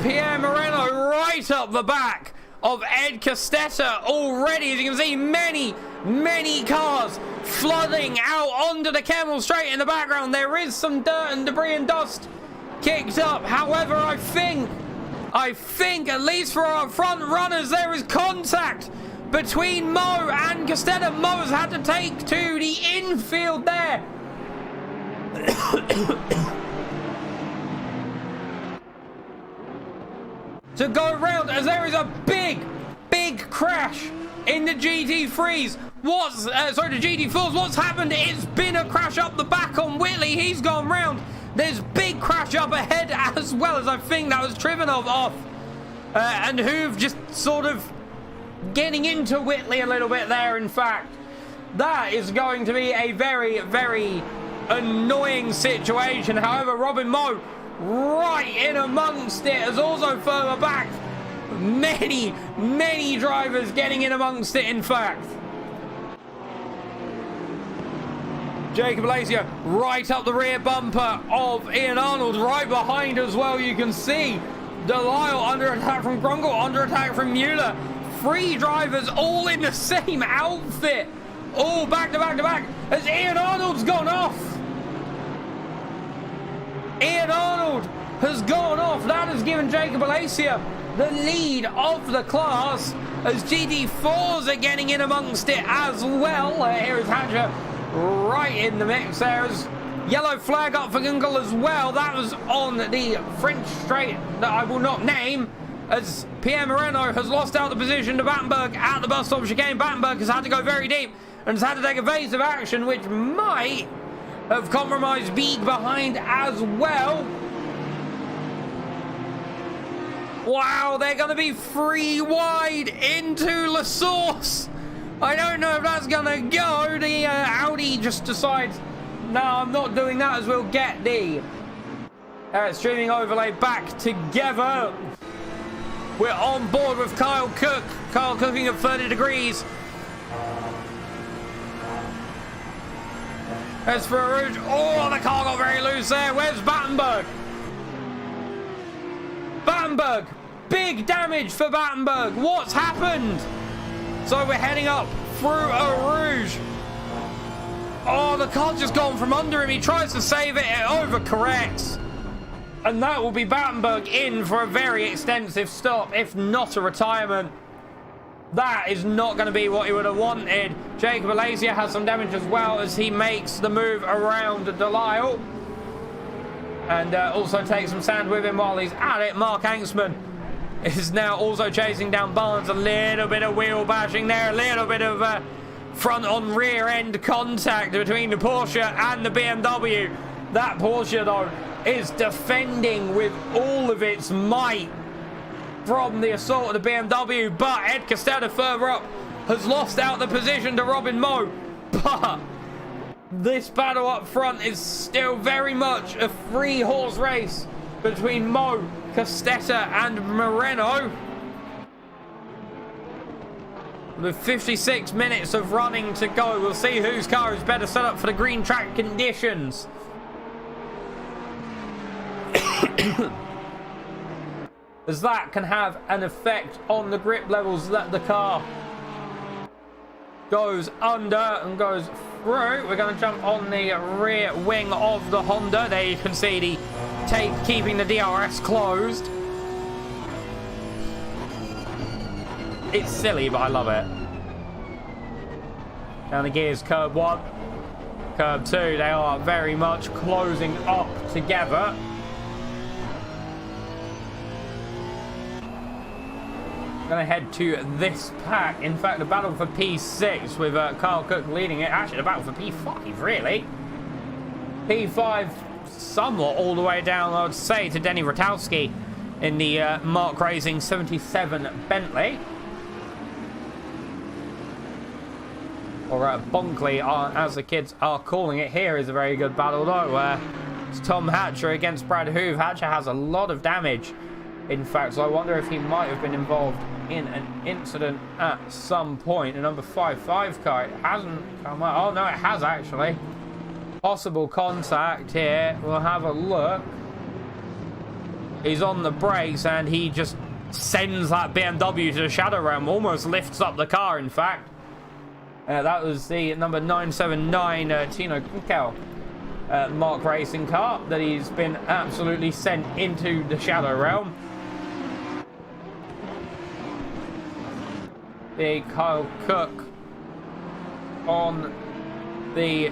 Pierre Moreno right up the back of Ed Costetta already. As you can see, many cars flooding out onto the Kemmel Straight in the background. There is some dirt and debris and dust kicked up. However, I think, at least for our front runners, there is contact between Mo and Costetta. Mo has had to take to the infield there. To go round, as there is a big crash in the GT3s. The GT4s. What's happened? It's been a crash up the back on Whitley. He's gone round. There's big crash up ahead as well, as I think that was Trivanov off. And Hoove just sort of getting into Whitley a little bit there, in fact. That is going to be a very annoying situation. However, Robin Moe right in amongst it, as also further back. Many drivers getting in amongst it, in fact. Jacob Alacia right up the rear bumper of Ian Arnold, right behind as well. You can see Delisle under attack from Grungle, under attack from Mueller. 3 drivers all in the same outfit, all back to back, as Ian Arnold's gone off. Ian Arnold has gone off. That has given Jacob Alacia the lead of the class, as GT4s are getting in amongst it as well. Here is Hatcher right in the mix. There's yellow flag up for Gungle as well. That was on the French straight that I will not name, as Pierre Moreno has lost out the position to Battenberg at the bus stop chicane. Battenberg has had to go very deep and has had to take evasive action, which might have compromised Beeg behind as well. Wow, they're going to be 3 wide into La Source. I don't know if that's going to go. The Audi just decides, no, I'm not doing that, as we'll get the streaming overlay back together. We're on board with Kyle Cook. Kyle cooking at 30 degrees. As for Rouge, oh, the car got very loose there. Where's Battenberg? Battenberg, big damage for Battenberg. What's happened? So we're heading up through Eau Rouge. Oh, the car's just gone from under him. He tries to save it, it overcorrects. And that will be Battenberg in for a very extensive stop, if not a retirement. That is not going to be what he would have wanted. Jacob Alacia has some damage as well, as he makes the move around Delisle. And also takes some sand with him while he's at it. Mark Hanksman is now also chasing down Barnes. A little bit of wheel bashing there. A little bit of front on rear end contact between the Porsche and the BMW. That Porsche, though, is defending with all of its might from the assault of the BMW. But Ed Costetta further up has lost out the position to Robin Moe. But this battle up front is still very much a 3-horse race between Moe Costetta and Moreno. With 56 minutes of running to go, we'll see whose car is better set up for the green track conditions. As that can have an effect on the grip levels that the car goes under and goes through. We're going to jump on the rear wing of the Honda. There you can see the tape keeping the DRS closed. It's silly, but I love it. Down the gears, curb 1, curb 2. They are very much closing up together. Going to head to this pack. In fact, the battle for P6 with Kyle Cook leading it. Actually, the battle for P5, really. P5 somewhat all the way down, I would say, to Denny DatHuski in the Mark Racing 77 Bentley. Or Bonkley, as the kids are calling it. Here is a very good battle, though. It's Tom Hatcher against Brad Hoove. Hatcher has a lot of damage, in fact, so I wonder if he might have been involved in an incident at some point. The number 55 car, it hasn't come out. Oh, no, it has, actually. Possible contact here. We'll have a look. He's on the brakes, and he just sends that BMW to the Shadow Realm. Almost lifts up the car, in fact. That was the number 979 Tino Kunkel Mark Racing car that he's been absolutely sent into the Shadow Realm. Big Kyle Cook on the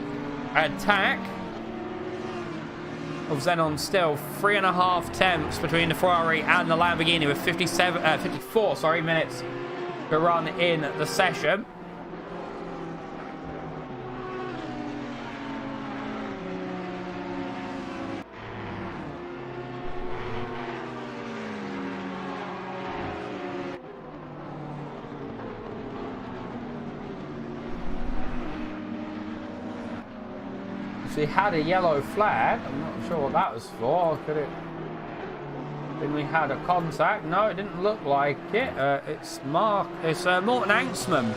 attack of Xenon. Still 3.5 tenths between the Ferrari and the Lamborghini, with 54 minutes to run in the session. He had a yellow flag. I'm not sure what that was for. Could it? Then we had a contact. No, it didn't look like it. It's Morton Anksman,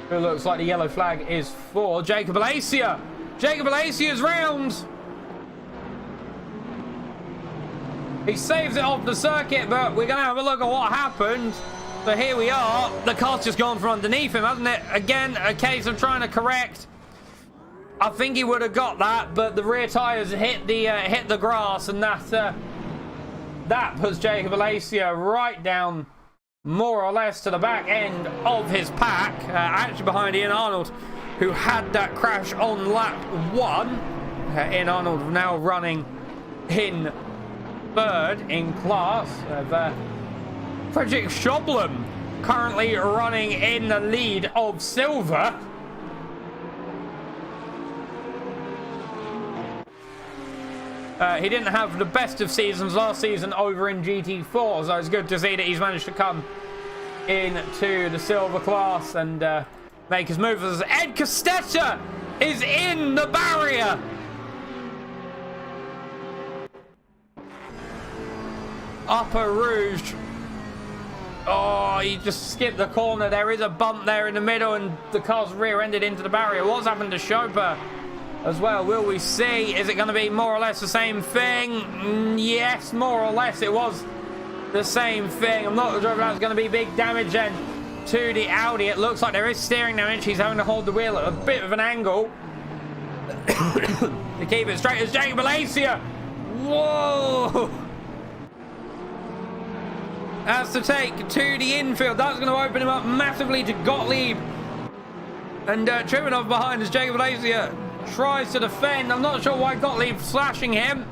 who looks like the yellow flag is for Jacob Alacia. Jacob Alacia's round. He saves it off the circuit, but we're gonna have a look at what happened. So here we are. The car's just gone from underneath him, hasn't it? Again, a case of trying to correct. I think he would have got that, but the rear tyres hit the grass, and that puts Jacob Alacia right down, more or less, to the back end of his pack, actually behind Ian Arnold, who had that crash on lap 1. Ian Arnold now running in third in class. Frederick Schoblum currently running in the lead of silver. He didn't have the best of seasons last season over in GT4, so it's good to see that he's managed to come into the silver class and make his move. As Ed Costetta is in the barrier. Upper Rouge. Oh, he just skipped the corner. There is a bump there in the middle, and the car's rear-ended into the barrier. What's happened to Chopin as well? Will we see? Is it going to be more or less the same thing? Yes, more or less it was the same thing. I'm not sure if that's going to be big damage then to the Audi. It looks like there is steering damage. He's having to hold the wheel at a bit of an angle to keep it straight. As Jacob Alacia, whoa, has to take to the infield. That's going to open him up massively to Gottlieb, and tripping off behind as Jacob Alacia tries to defend. I'm not sure why Gottlieb's slashing him.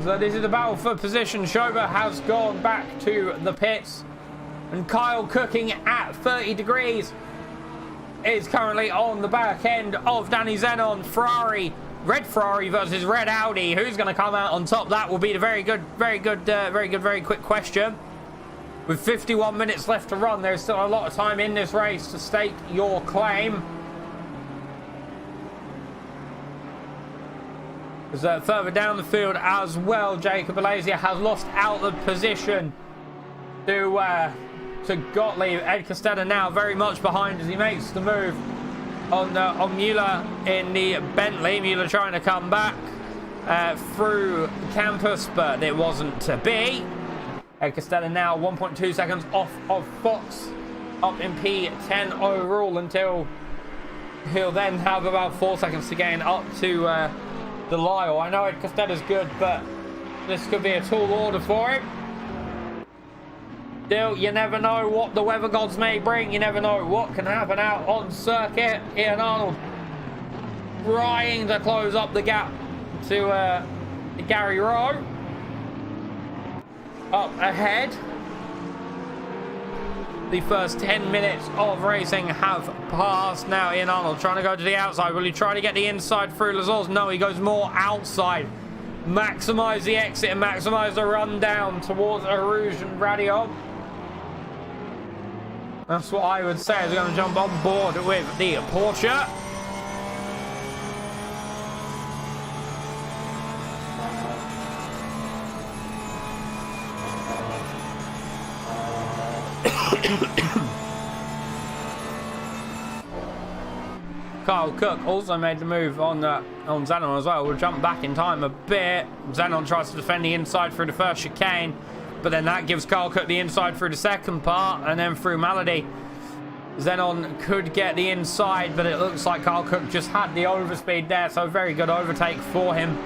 So this is the battle for position. Schober has gone back to the pits, and Kyle Cooking at 30 degrees is currently on the back end of Danny Zenon. Ferrari, red Ferrari versus red Audi. Who's going to come out on top? That will be the very quick question. With 51 minutes left to run, there's still a lot of time in this race to stake your claim. Because further down the field as well, Jacob Alazia has lost out the position to Gottlieb. Ed Costetta now very much behind as he makes the move on Mueller in the Bentley. Mueller trying to come back through campus, but it wasn't to be. Ed Costetta now 1.2 seconds off of Fox, up in P10 overall, until he'll then have about 4 seconds to gain up to Delisle. I know Ed Costetta's good, but this could be a tall order for him. Still, you never know what the weather gods may bring. You never know what can happen out on circuit. Ian Arnold trying to close up the gap to Gary Rowe. Up ahead. The first 10 minutes of racing have passed now. Ian Arnold trying to go to the outside. Will he try to get the inside through Lazars? No, he goes more outside. Maximise the exit and maximise the run down towards Arouge and Radion. That's what I would say. Is going to jump on board with the Porsche. Kyle Cook also made the move on Xenon as well. We'll jump back in time a bit. Xenon tries to defend the inside through the first chicane, but then that gives Kyle Cook the inside through the second part, and then through Malady. Xenon could get the inside, but it looks like Kyle Cook just had the overspeed there, so very good overtake for him.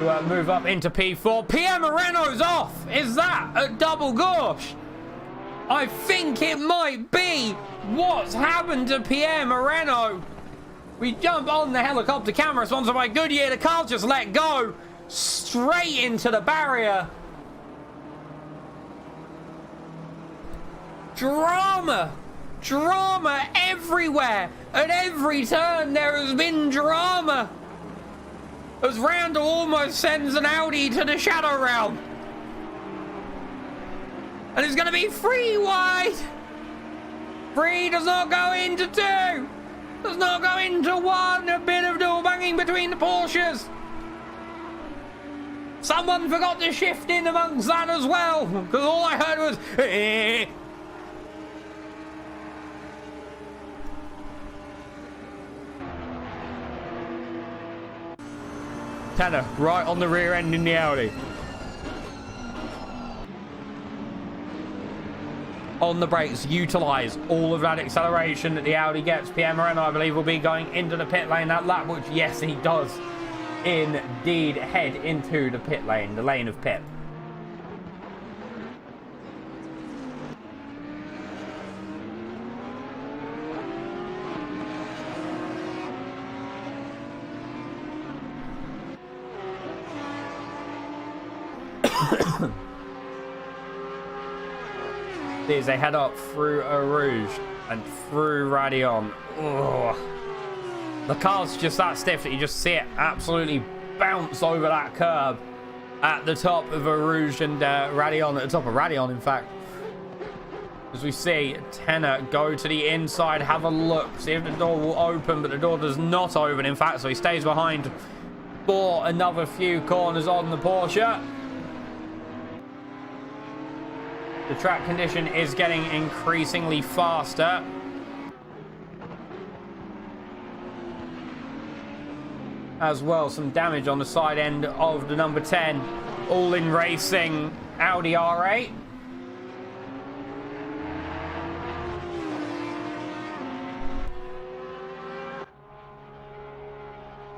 To move up into P4. Pierre Moreno's off! Is that a double gauche? I think it might be what's happened to Pierre Moreno. We jump on the helicopter camera sponsored by Goodyear. The car just let go straight into the barrier. Drama everywhere. At every turn there has been drama, as Randall almost sends an Audi to the shadow realm. And it's going to be 3 wide. 3 does not go into 2. Does not go into 1. A bit of dual banging between the Porsches. Someone forgot to shift in amongst that as well, because all I heard was eh. Tanner right on the rear end in the Audi. On the brakes, utilise all of that acceleration that the Audi gets. Pierre Moreno, I believe, will be going into the pit lane that lap, which, yes, he does indeed head into the pit lane, the lane of pit. As they head up through Rouge and through Radion. Ugh. The car's just that stiff that you just see it absolutely bounce over that curb at the top of Rouge and Radion, at the top of Radion, in fact. As we see Tenner go to the inside, have a look, see if the door will open, but the door does not open, in fact, so he stays behind for another few corners on the Porsche. The track condition is getting increasingly faster. As well, some damage on the side end of the number 10 All In Racing Audi R8.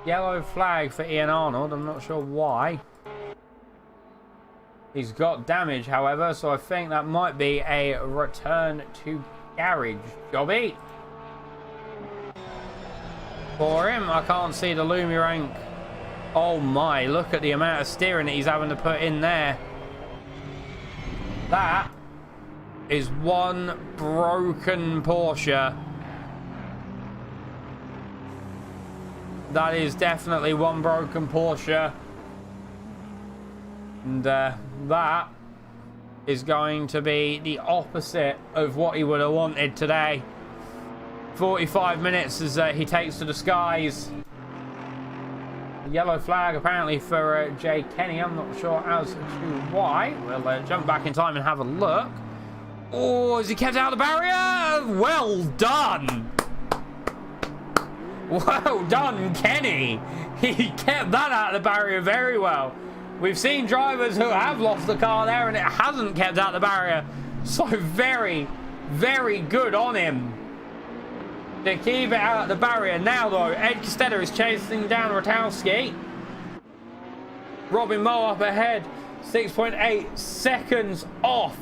Yellow flag for Ian Arnold, I'm not sure why. He's got damage, however, so I think that might be a return to garage jobby for him. I can't see the Lumi rank. Oh my, look at the amount of steering that he's having to put in there. That is one broken Porsche. That is definitely one broken Porsche. And that is going to be the opposite of what he would have wanted today. 45 minutes as he takes to the skies yellow flag apparently for Jay Kenny. I'm not sure as to why. We'll jump back in time and have a look. Oh, has he kept out of the barrier? Well done. Well done, Kenny. He kept that out of the barrier very well. We've seen drivers who have lost the car there and it hasn't kept out the barrier. So very, very good on him to keep it out of the barrier. Now though, Ed Costello is chasing down DatHuski. Robin Moe up ahead, 6.8 seconds off.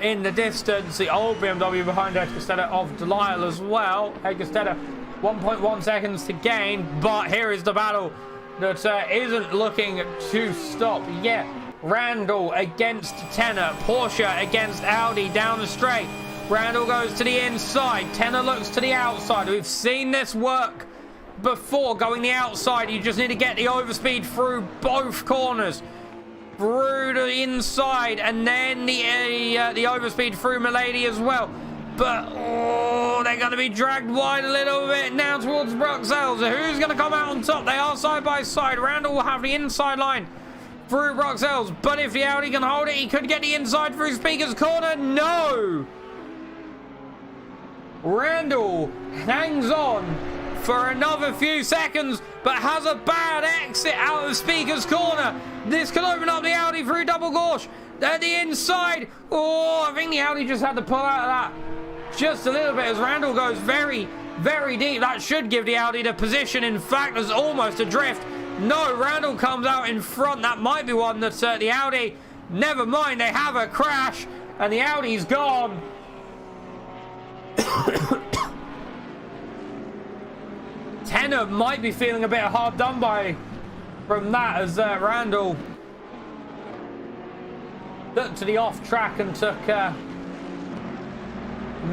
In the distance, the old BMW behind Ed Costello of Delisle as well. Ed Costello 1.1 seconds to gain, but here is the battle that isn't looking to stop yet. Randall against Tenner, Porsche against Audi down the straight. Randall goes to the inside, Tenner looks to the outside. We've seen this work before, going the outside. You just need to get the overspeed through both corners, through the inside, and then the overspeed through Milady as well. But oh, they're going to be dragged wide a little bit now towards Bruxelles. Who's going to come out on top? They are side by side. Randall will have the inside line through Bruxelles, but if the Audi can hold it, he could get the inside through Speaker's Corner. No! Randall hangs on for another few seconds, but has a bad exit out of Speaker's Corner. This could open up the Audi through double gauche. At the inside. Oh, I think the Audi just had to pull out of that just a little bit as Randall goes very, very deep. That should give the Audi the position. In fact, there's almost a drift. No, Randall comes out in front. That might be one that the Audi, never mind, they have a crash and the Audi's gone. Tenner might be feeling a bit hard done by from that as Randall looked to the off track and took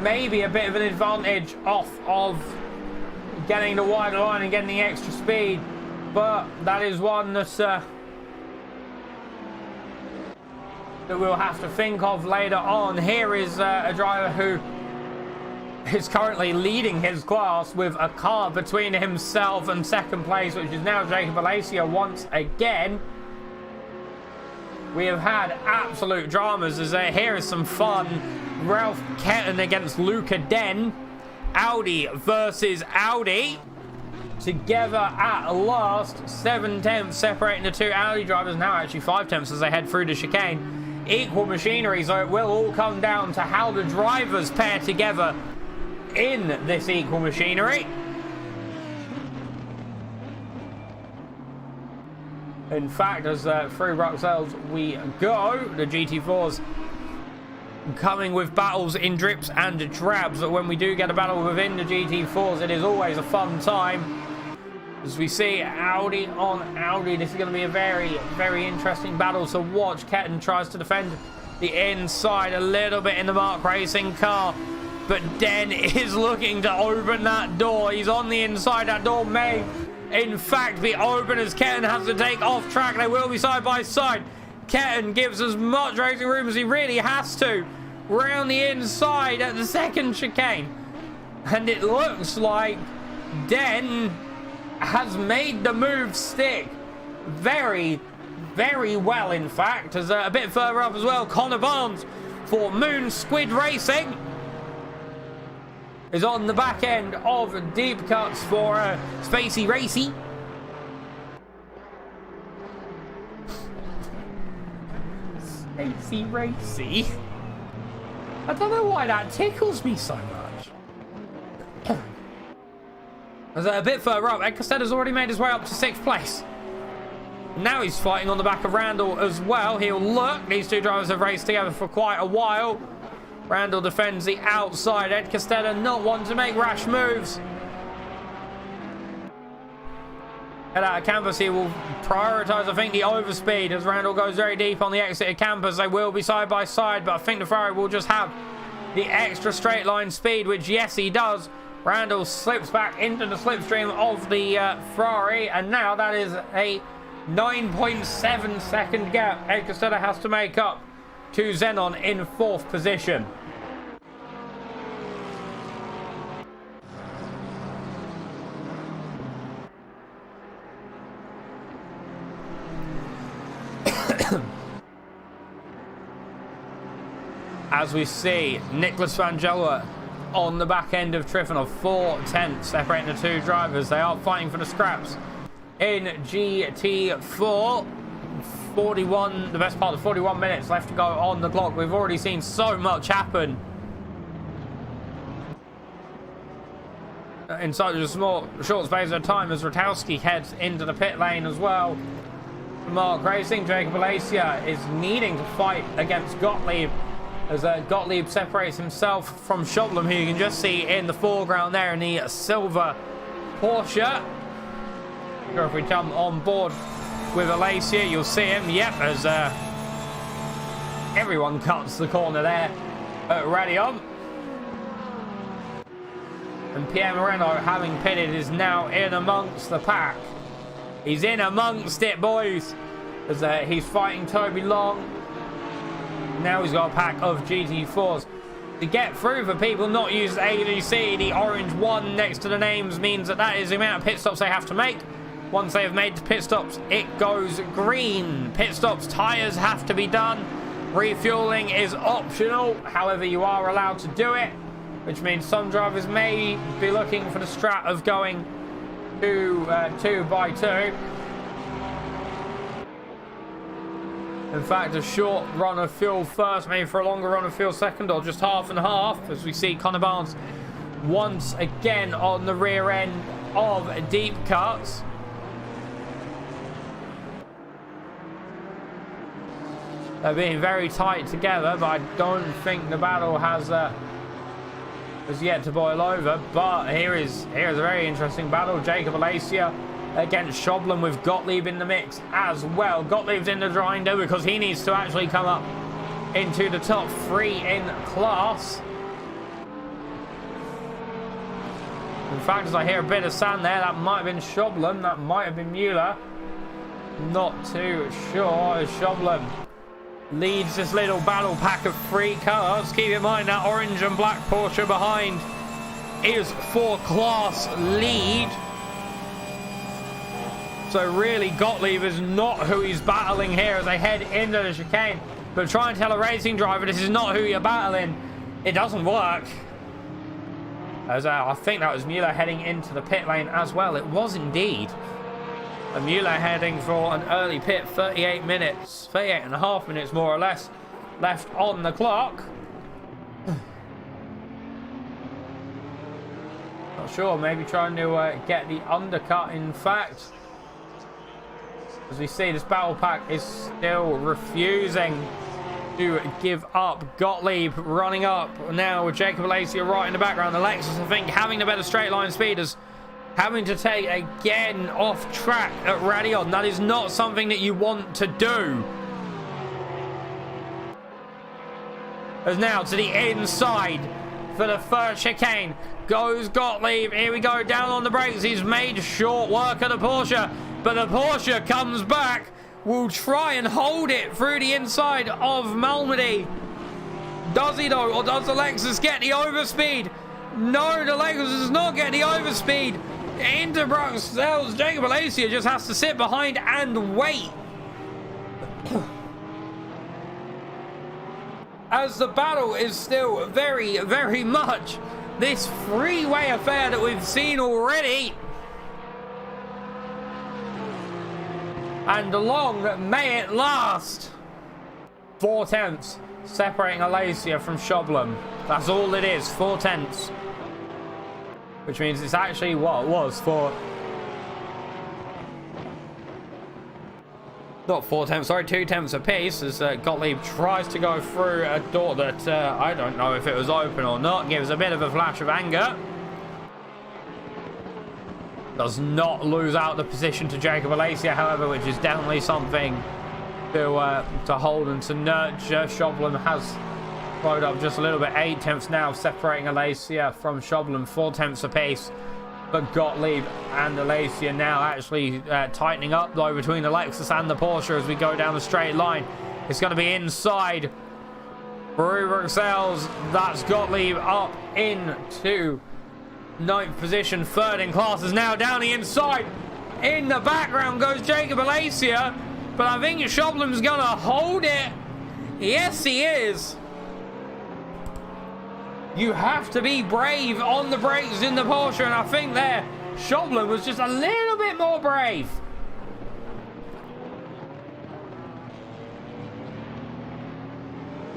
maybe a bit of an advantage off of getting the wider line and getting the extra speed, but that is one that we'll have to think of later on. Here is a driver who is currently leading his class with a car between himself and second place, which is now Jacob Alacia once again. We have had absolute dramas as here is some fun. Ralph Ketton against Luca Den. Audi versus Audi. Together at last. 7/10 separating the two Audi drivers. Now actually 5/10 as they head through the chicane. Equal machinery, so it will all come down to how the drivers pair together in this equal machinery. In fact, as through Bruxelles we go, the GT4s coming with battles in drips and drabs. But when we do get a battle within the GT4s, it is always a fun time. As we see Audi on Audi, this is going to be a very, very interesting battle to watch. Ketton tries to defend the inside a little bit in the Mark Racing car, but Den is looking to open that door. He's on the inside. That door may in fact be open as Ketton has to take off track. They will be side by side. Ketton gives as much racing room as he really has to round the inside at the second chicane, and it looks like Den has made the move stick very, very well. In fact, as a bit further up as well, Connor Barnes for Moon Squid Racing is on the back end of deep cuts for Spacey Racy. Spacey Racy. I don't know why that tickles me so much. As a bit further up, Ed Costello's already made his way up to 6th place. Now he's fighting on the back of Randall as well. He'll look. These two drivers have raced together for quite a while. Randall defends the outside. Ed Costello not wanting to make rash moves. Head out of campus, he will prioritise, I think, the overspeed as Randall goes very deep on the exit of campus. They will be side by side, but I think the Ferrari will just have the extra straight line speed, which, yes, he does. Randall slips back into the slipstream of the Ferrari, and now that is a 9.7 second gap Ed Costello has to make up to Zenon in 4th position. as we see Nicholas Vangela on the back end of Trifonov, 4/10 separating the two drivers. They are fighting for the scraps in GT4. 41, the best part of 41 minutes left to go on the clock. We've already seen so much happen in such a short space of time, as DatHuski heads into the pit lane as well. Mark Racing, Jacob Alacia is needing to fight against Gottlieb, as Gottlieb separates himself from Schoblum, who you can just see in the foreground there in the silver Porsche. Sure, if we come on board with Alacia, you'll see him. Yep, as everyone cuts the corner there at Radion. And Pierre Moreno, having pitted, is now in amongst the pack. He's in amongst it, boys, as he's fighting Toby Long. Now he's got a pack of GT4s. To get through for people not used ACC, the orange one next to the names means that is the amount of pit stops they have to make. Once they have made the pit stops, it goes green. Pit stops, tyres have to be done. Refueling is optional. However, you are allowed to do it, which means some drivers may be looking for the strat of going 2 by 2. In fact, a short run of fuel first, maybe for a longer run of fuel second, or just half and half, as we see Connor Barnes once again on the rear end of deep cuts. They're being very tight together, but I don't think the battle has yet to boil over. But here's a very interesting battle. Jacob Alacia against Schoblum, with Gottlieb in the mix as well. Gottlieb's in the grinder because he needs to actually come up into the top 3 in class. In fact, as I hear a bit of sand there, that might have been Schoblum, that might have been Mueller. Not too sure, as Schoblum leads this little battle pack of 3 cars. Keep in mind that orange and black Porsche behind is for class lead. So really, Gottlieb is not who he's battling here as they head into the chicane. But try and tell a racing driver this is not who you're battling, it doesn't work. As I think that was Mueller heading into the pit lane as well. It was indeed. And Mueller heading for an early pit, 38 minutes, 38 and a half minutes more or less left on the clock. Not sure, maybe trying to get the undercut, in fact. As we see, this battle pack is still refusing to give up. Gottlieb running up now with Jacob Alacia right in the background. The Lexus, I think, having the better straight line speed, is having to take again off track at Radion. That is not something that you want to do. As now to the inside for the first chicane goes Gottlieb. Here we go, down on the brakes. He's made short work of the Porsche, but the Porsche comes back. Will try and hold it through the inside of Malmedy. Does he though, or does the Lexus get the overspeed? No, the Lexus does not get the overspeed into Bruxelles. Jacob Alacia just has to sit behind and wait. As the battle is still very, very much this freeway affair that we've seen already. And long may it last. 4/10 separating Alacia from Schoblum. That's all it is, 4/10. Which means it's actually what it was for. Not 4/10, sorry, 2/10 apiece, as Gottlieb tries to go through a door that I don't know if it was open or not. Gives a bit of a flash of anger. Does not lose out the position to Jacob Alacia, however, which is definitely something to hold and to nurture. Schoblum has rode up just a little bit, 8/10 now, separating Alacia from Schoblum, 4/10 apiece. But Gottlieb and Alacia now actually tightening up though between the Lexus and the Porsche as we go down the straight line. It's going to be inside Bruxelles. That's Gottlieb up into 9th position. 3rd in class is now down the inside. In the background goes Jacob Alacia, but I think Schoblum's going to hold it. Yes, he is. You have to be brave on the brakes in the Porsche, and I think there, Schobler was just a little bit more brave.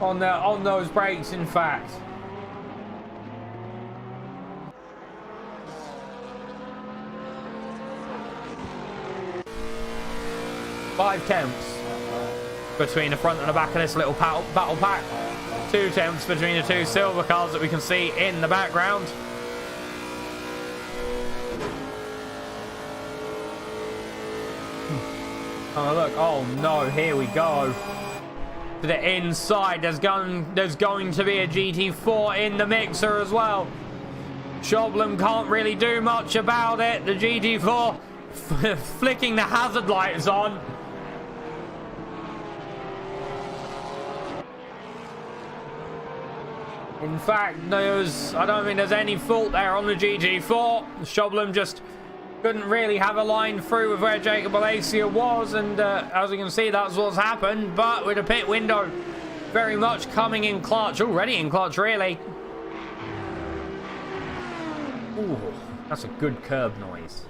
On those brakes, in fact. Five tenths between the front and the back of this little battle pack. 2 tenths between the two silver cars that we can see in the background. Oh look! Oh no! Here we go. To the inside, there's going to be a GT4 in the mixer as well. Schobler can't really do much about it. The GT4 flicking the hazard lights on. In fact, I don't think there's any fault there on the GT4. Schobler just couldn't really have a line through with where Jacob Alacia was, and as you can see, that's what's happened. But with a pit window very much coming in clutch, already in clutch, really. Ooh, that's a good curb noise.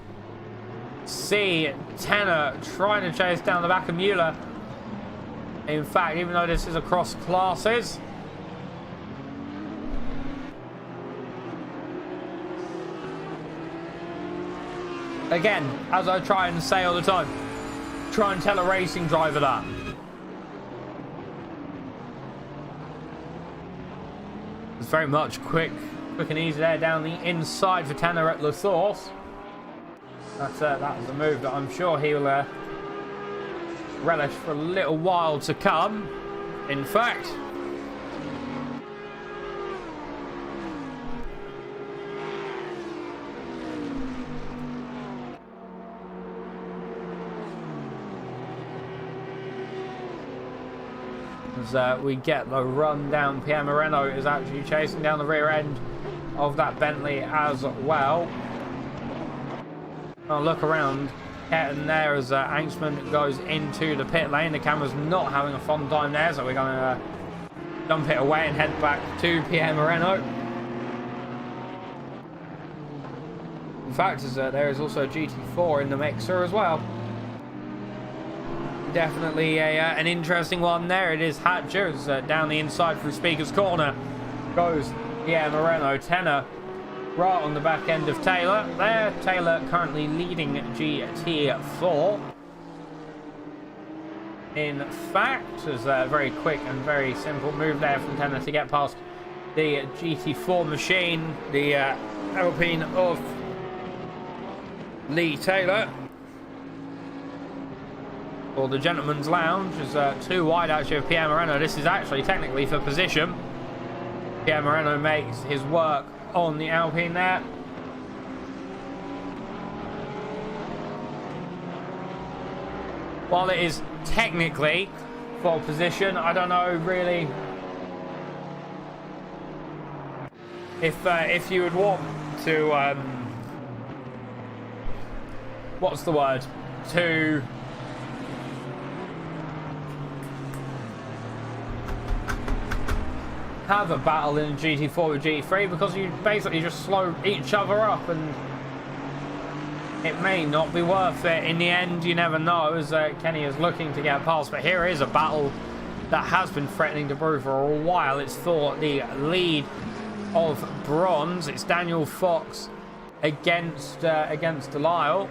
See Tanner trying to chase down the back of Mueller. In fact, even though this is across classes, again, as I try and say all the time, try and tell a racing driver that. It's very much quick and easy there down the inside for Tanner at La Source. That was a move that I'm sure he'll relish for a little while to come. In fact, as we get the run down, Pierre Moreno is actually chasing down the rear end of that Bentley as well. I'll look around getting there as Angstman goes into the pit lane. The camera's not having a fun time there, so we're going to dump it away and head back to Pierre Moreno. In fact, there is also a GT4 in the mixer as well. Definitely an interesting one there. It is Hatchers down the inside through Speaker's Corner. Goes Pierre Moreno. Tanner right on the back end of Taylor. There, Taylor currently leading GT4. In fact, there's a very quick and very simple move there from Tanner to get past the GT4 machine, the Alpine of Lee Taylor. Or the Gentleman's Lounge is too wide actually of Pierre Moreno. This is actually technically for position. Pierre Moreno makes his work on the Alpine there. While it is technically for position, I don't know really if you would want to what's the word, to have a battle in GT4 with GT3, because you basically just slow each other up and it may not be worth it in the end. You never know, as Kenny is looking to get past. But here is a battle that has been threatening to brew for a while. It's for the lead of bronze. It's Daniel Fox against Delisle.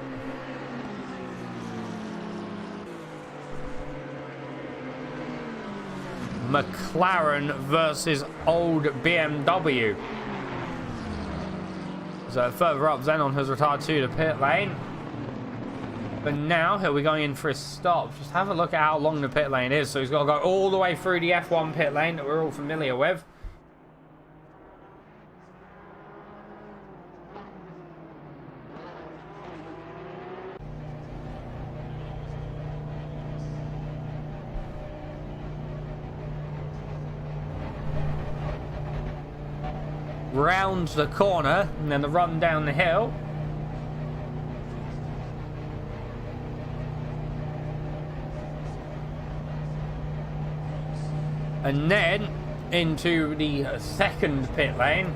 McLaren versus old BMW. So further up, Zenon has retired to the pit lane. But now he'll be going in for his stop. Just have a look at how long the pit lane is. So he's got to go all the way through the F1 pit lane that we're all familiar with. Round the corner and then the run down the hill. And then into the second pit lane.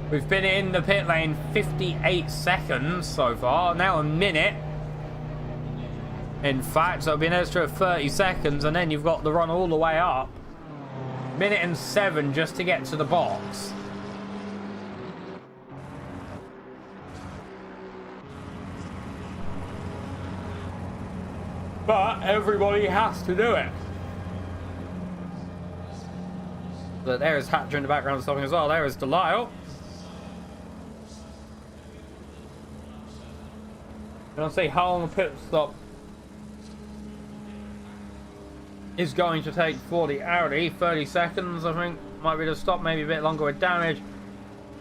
We've been in the pit lane 58 seconds so far, now a minute. In fact, so it'll be an extra 30 seconds, and then you've got the run all the way up. Minute and 7 just to get to the box. But everybody has to do it. But there is Hatcher in the background stopping as well. There is Delisle. And I'll see how long the pit stop is going to take for the Audi. 30 seconds, I think, might be the stop, maybe a bit longer with damage.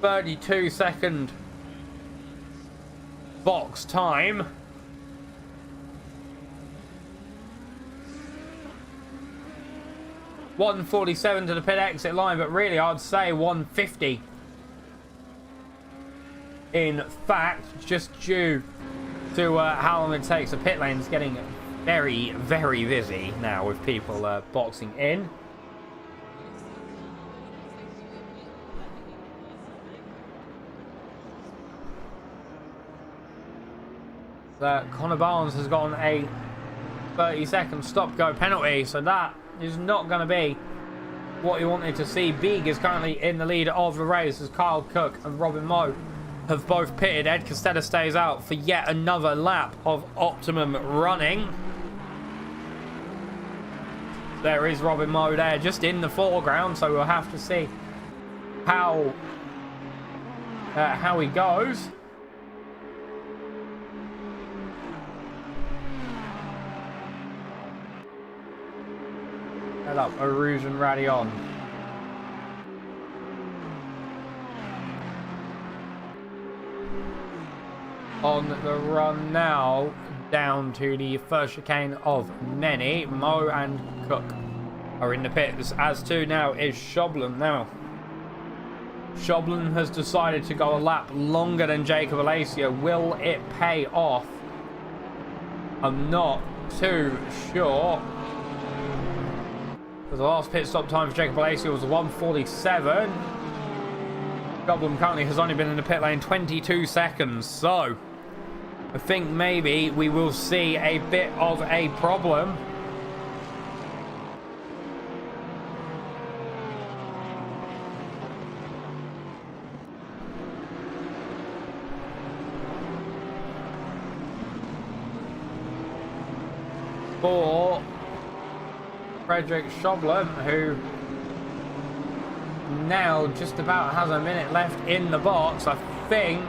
32-second box time. $147 to the pit exit line, but really I'd say 150. In fact, just due to how long it takes. The pit lane's getting very, very busy now with people boxing in. Connor Barnes has gotten a 30-second stop-go penalty, so that is not going to be what you wanted to see. Beeg is currently in the lead of the race as Kyle Cook and Robin Moe have both pitted. Ed Costetta stays out for yet another lap of optimum running. There is Robin Moe there just in the foreground, so we'll have to see how he goes. Head up, Arouge and Radion. On the run now, down to the first chicane of many. Moe and Cook are in the pits, as to now is Shoblan. Now, Shoblan has decided to go a lap longer than Jacob Alacia. Will it pay off? I'm not too sure. The last pit stop time for Jacob Alacia was 1:47. Shoblan currently has only been in the pit lane 22 seconds, so I think maybe we will see a bit of a problem. For Frederick Shoblan, who now just about has a minute left in the box. I think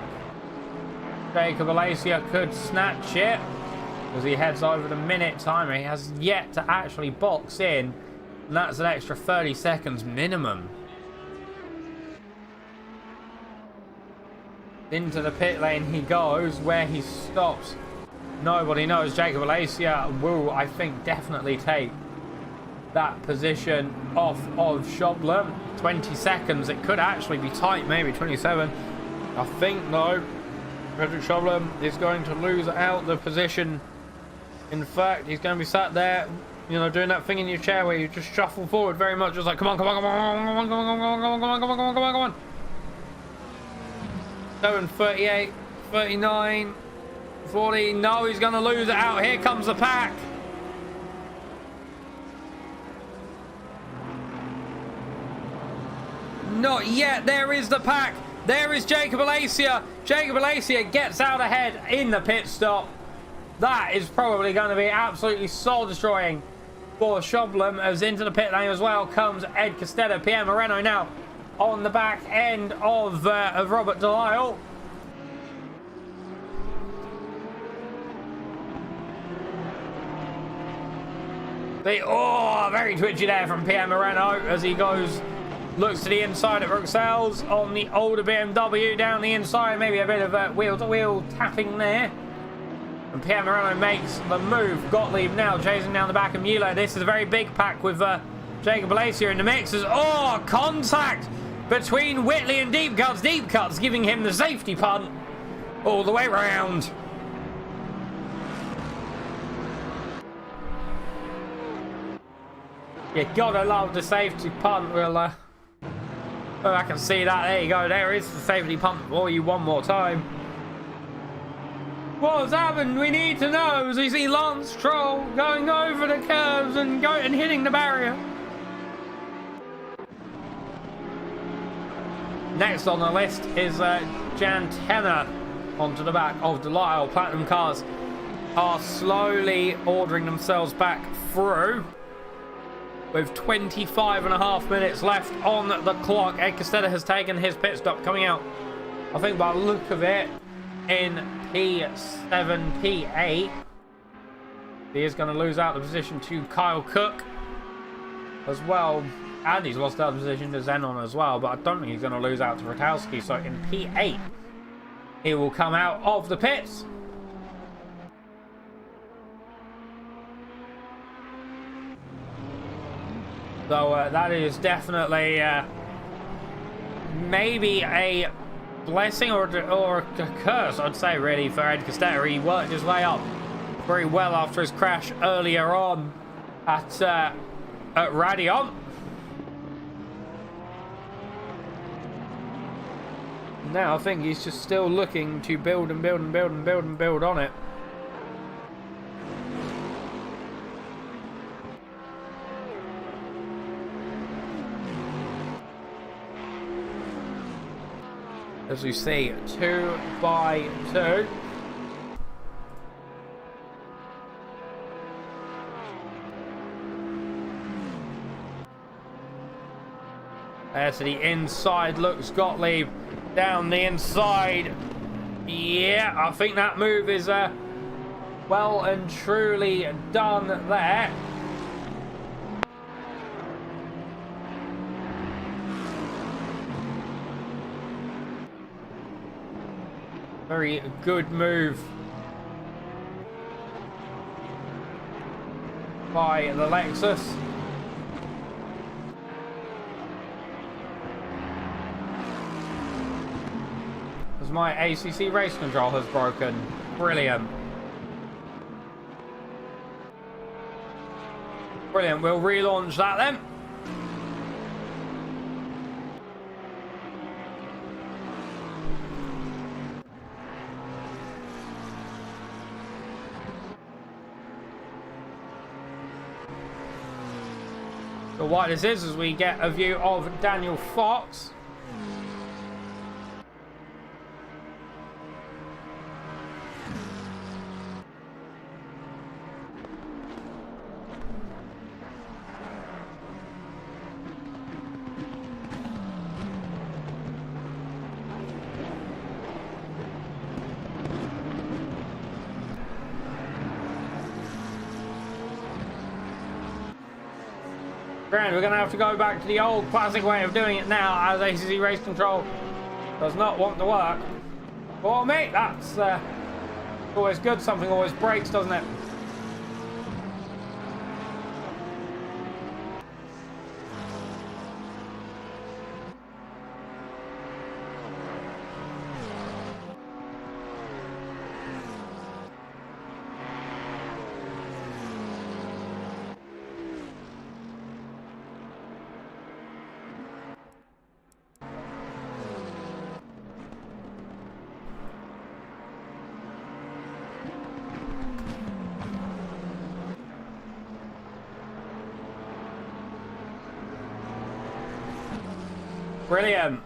Jacob Alacia could snatch it as he heads over the minute timer. He has yet to actually box in, and that's an extra 30 seconds minimum. Into the pit lane he goes. Where he stops, nobody knows. Jacob Alacia will, I think, definitely take that position off of Shoblan. 20 seconds. It could actually be tight, maybe 27. I think, though, Frederick Shoblan is going to lose out the position. In fact, he's going to be sat there, you know, doing that thing in your chair where you just shuffle forward very much, just like, come on, come on, come on, come on, come on, come on, come on, come on, come on, come on, come on, come on. 7, 38, 39, 40. No, he's going to lose it out. Here comes the pack. Not yet. There is the pack. There is Jacob Alacia. Jacob Alacia gets out ahead in the pit stop. That is probably going to be absolutely soul-destroying for Shoblan, as into the pit lane as well comes Ed Costetta. Pierre Moreno now on the back end of Robert Delisle. Very twitchy there from Pierre Moreno as he goes, looks to the inside of Ruxelles on the older BMW down the inside. Maybe a bit of wheel-to-wheel tapping there. And Pierre Moreno makes the move. Gottlieb now chasing down the back of Mueller. This is a very big pack with Jacob Alacia in the mix. Contact between Whitley and Deep Cuts. Deep Cuts giving him the safety punt all the way round. You gotta love the safety punt, will oh, I can see that. There you go. There is the safety punt for you one more time. What's happened? We need to know. As we see Lance Stroll going over the curves and hitting the barrier. Next on the list is Jan Tenner onto the back of Delisle. Platinum cars are slowly ordering themselves back through with 25.5 minutes left on the clock. Ed Castelli has taken his pit stop, coming out, I think by the look of it, in P7, P8. He is going to lose out the position to Kyle Cook as well. And he's lost out the position to Zenon as well, but I don't think he's going to lose out to DatHuski. So in P8, he will come out of the pits. So that is definitely maybe a blessing or a curse, I'd say, really, for Ed Castelli. He worked his way up very well after his crash earlier on at Radion. Now I think he's just still looking to build and build and build and build and build on it. As we see, 2 by 2. There to the inside looks Gottlieb. Down the inside. Yeah, I think that move is well and truly done there. Very good move by the Lexus. As my ACC race control has broken. Brilliant. Brilliant. We'll relaunch that then. So what this is we get a view of Daniel Fox. Grand, we're going to have to go back to the old classic way of doing it now, as ACC Race Control does not want to work for me. That's always good. Something always breaks, doesn't it? Brilliant.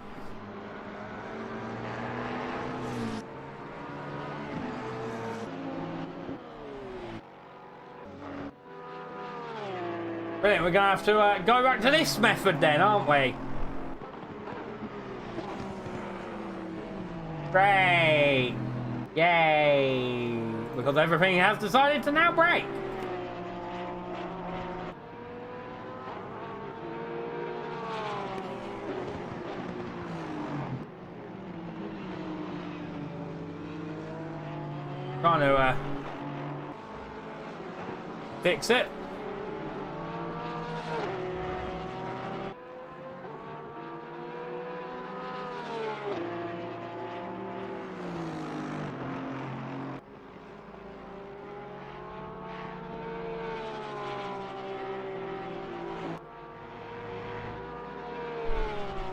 Brilliant. We're going to have to go back to this method then, aren't we? Great. Yay. Because everything has decided to now break. Trying to fix it.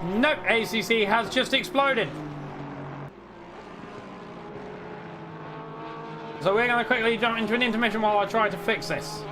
Nope, ACC has just exploded. So we're going to quickly jump into an intermission while I try to fix this.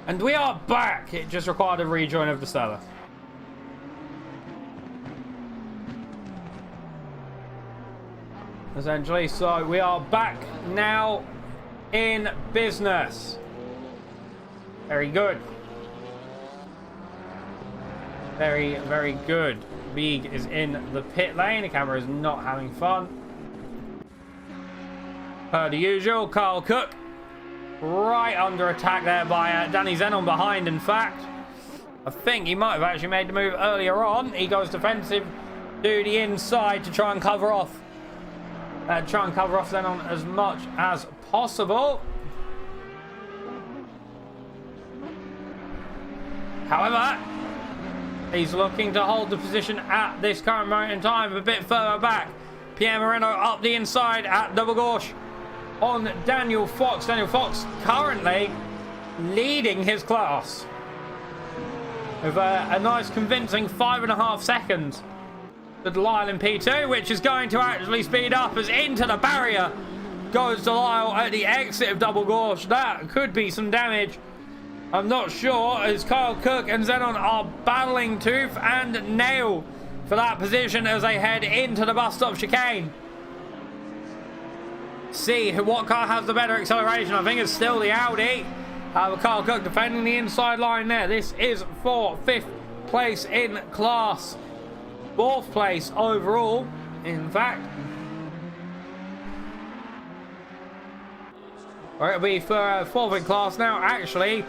And we are back. It just required a rejoin of the server. Essentially, so we are back now in business. Very good. Very, very good. Beeg is in the pit lane. The camera is not having fun. Per the usual, Carl Cook right under attack there by Danny Zenon behind, in fact. I think he might have actually made the move earlier on. He goes defensive to the inside to try and cover off. Zenon as much as possible. However, he's looking to hold the position at this current moment in time a bit further back. Pierre Moreno up the inside at double gauche on Daniel Fox. Daniel Fox currently leading his class with a nice convincing 5.5 seconds to Delisle in P2, which is going to actually speed up as into the barrier goes Delisle at the exit of double gauche. That could be some damage. I'm not sure, as Kyle Cook and Zenon are battling tooth and nail for that position as they head into the bus stop chicane. See what car has the better acceleration. I think it's still the Audi. Kyle Cook defending the inside line there. This is for 5th place in class. 4th place overall, in fact. Or it'll be for 4th in class now, actually.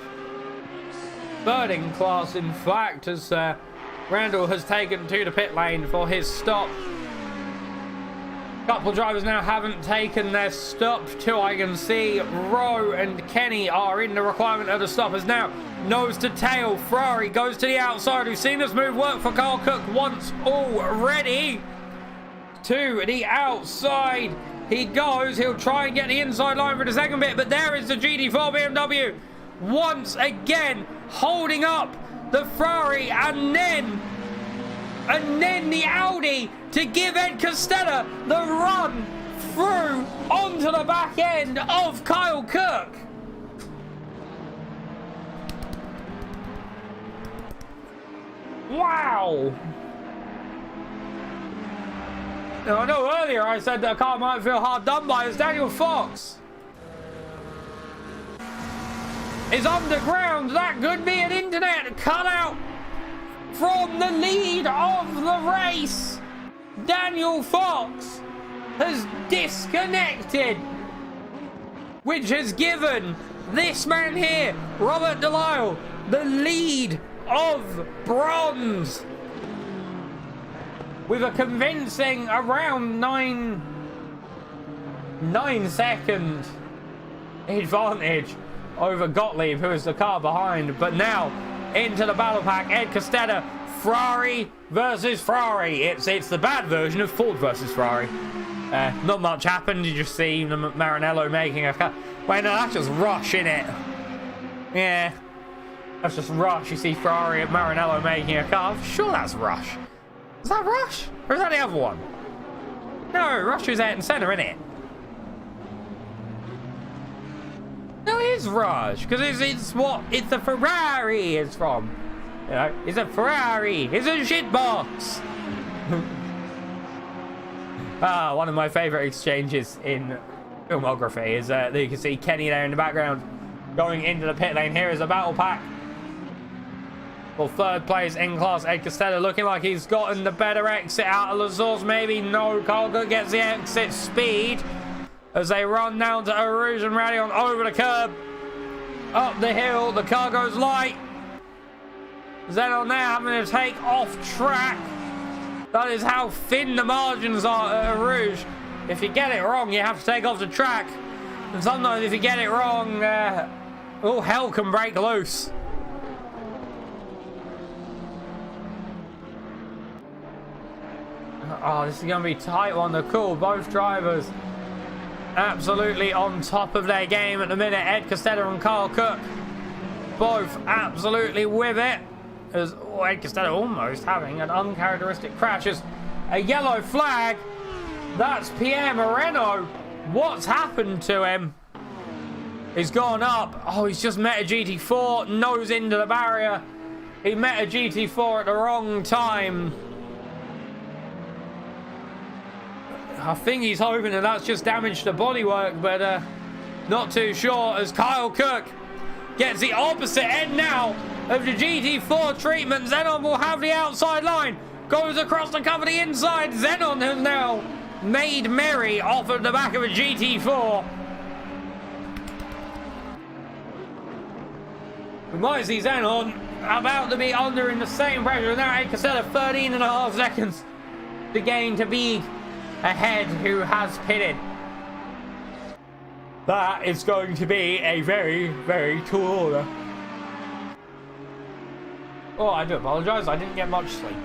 3rd in class, in fact, as Randall has taken to the pit lane for his stop. Couple drivers now haven't taken their stop till I can see. Rowe and Kenny are in the requirement of the stoppers now. Nose to tail. Ferrari goes to the outside. We've seen this move work for Carl Cook once already. To the outside he goes. He'll try and get the inside line for the second bit, but there is the GT4 BMW once again holding up the Ferrari, and then the Audi to give Ed Costella the run through onto the back end of Kyle Cook. Wow. Now, I know earlier I said that a car might feel hard done by as Daniel Fox is underground. That could be an internet cutout from the lead of the race. Daniel Fox has disconnected, which has given this man here, Robert Delisle, the lead of bronze with a convincing around 9 second advantage over Gottlieb, who is the car behind. But now into the battle pack, Ed Costella, Ferrari versus Ferrari. It's the bad version of Ford versus Ferrari. Not much happened. You just see Maranello making a car. Wait, no, that's just Rush, innit? Yeah, that's just Rush. You see Ferrari at Maranello making a car. I'm sure that's Rush. Is that Rush? Or is that the other one? No, Rush is out in centre, innit? No, it is Rush, because it's the Ferrari is from. You know, it's a Ferrari. It's a shitbox. One of my favourite exchanges in filmography is you can see Kenny there in the background going into the pit lane. Here is a battle pack For third place in class, Ed Costello looking like he's gotten the better exit out of La Source. Maybe no. Carl Cook gets the exit speed as they run down to Eau Rouge and Radion over the curb. Up the hill, the car goes light. Zenon there having to take off track. That is how thin the margins are at Eau Rouge. If you get it wrong, you have to take off the track. And sometimes if you get it wrong, all hell can break loose. Oh, this is going to be a tight one. They're cool. Both drivers absolutely on top of their game at the minute. Ed Costello and Carl Cook both absolutely with it. As Ed Costello almost having an uncharacteristic crash. As a yellow flag. That's Pierre Moreno. What's happened to him? He's gone up. Oh, he's just met a GT4. Nose into the barrier. He met a GT4 at the wrong time. I think he's hoping that that's just damage to bodywork, but not too sure, as Kyle Cook gets the opposite end now of the GT4 treatment. Zenon will have the outside line, goes across to cover the inside. Zenon has now made merry off of the back of a GT4. We might see Zenon about to be under in the same pressure. Now Ed Costello 13.5 seconds to gain to be ahead, who has pitted. That is going to be a very, very tall order. Oh, I do apologise. I didn't get much sleep.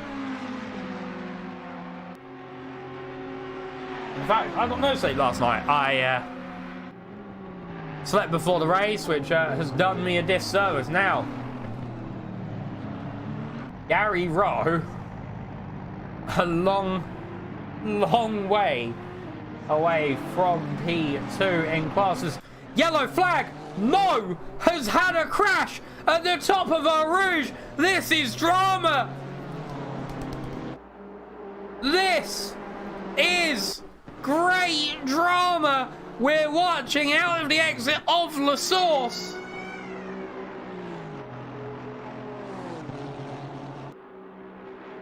In fact, I got no sleep last night. I slept before the race, which has done me a disservice. Now, Gary Rowe, a long way away from P2 in classes. Yellow flag. Mo has had a crash at the top of Eau Rouge. This is drama. This is great drama we're watching out of the exit of La Source.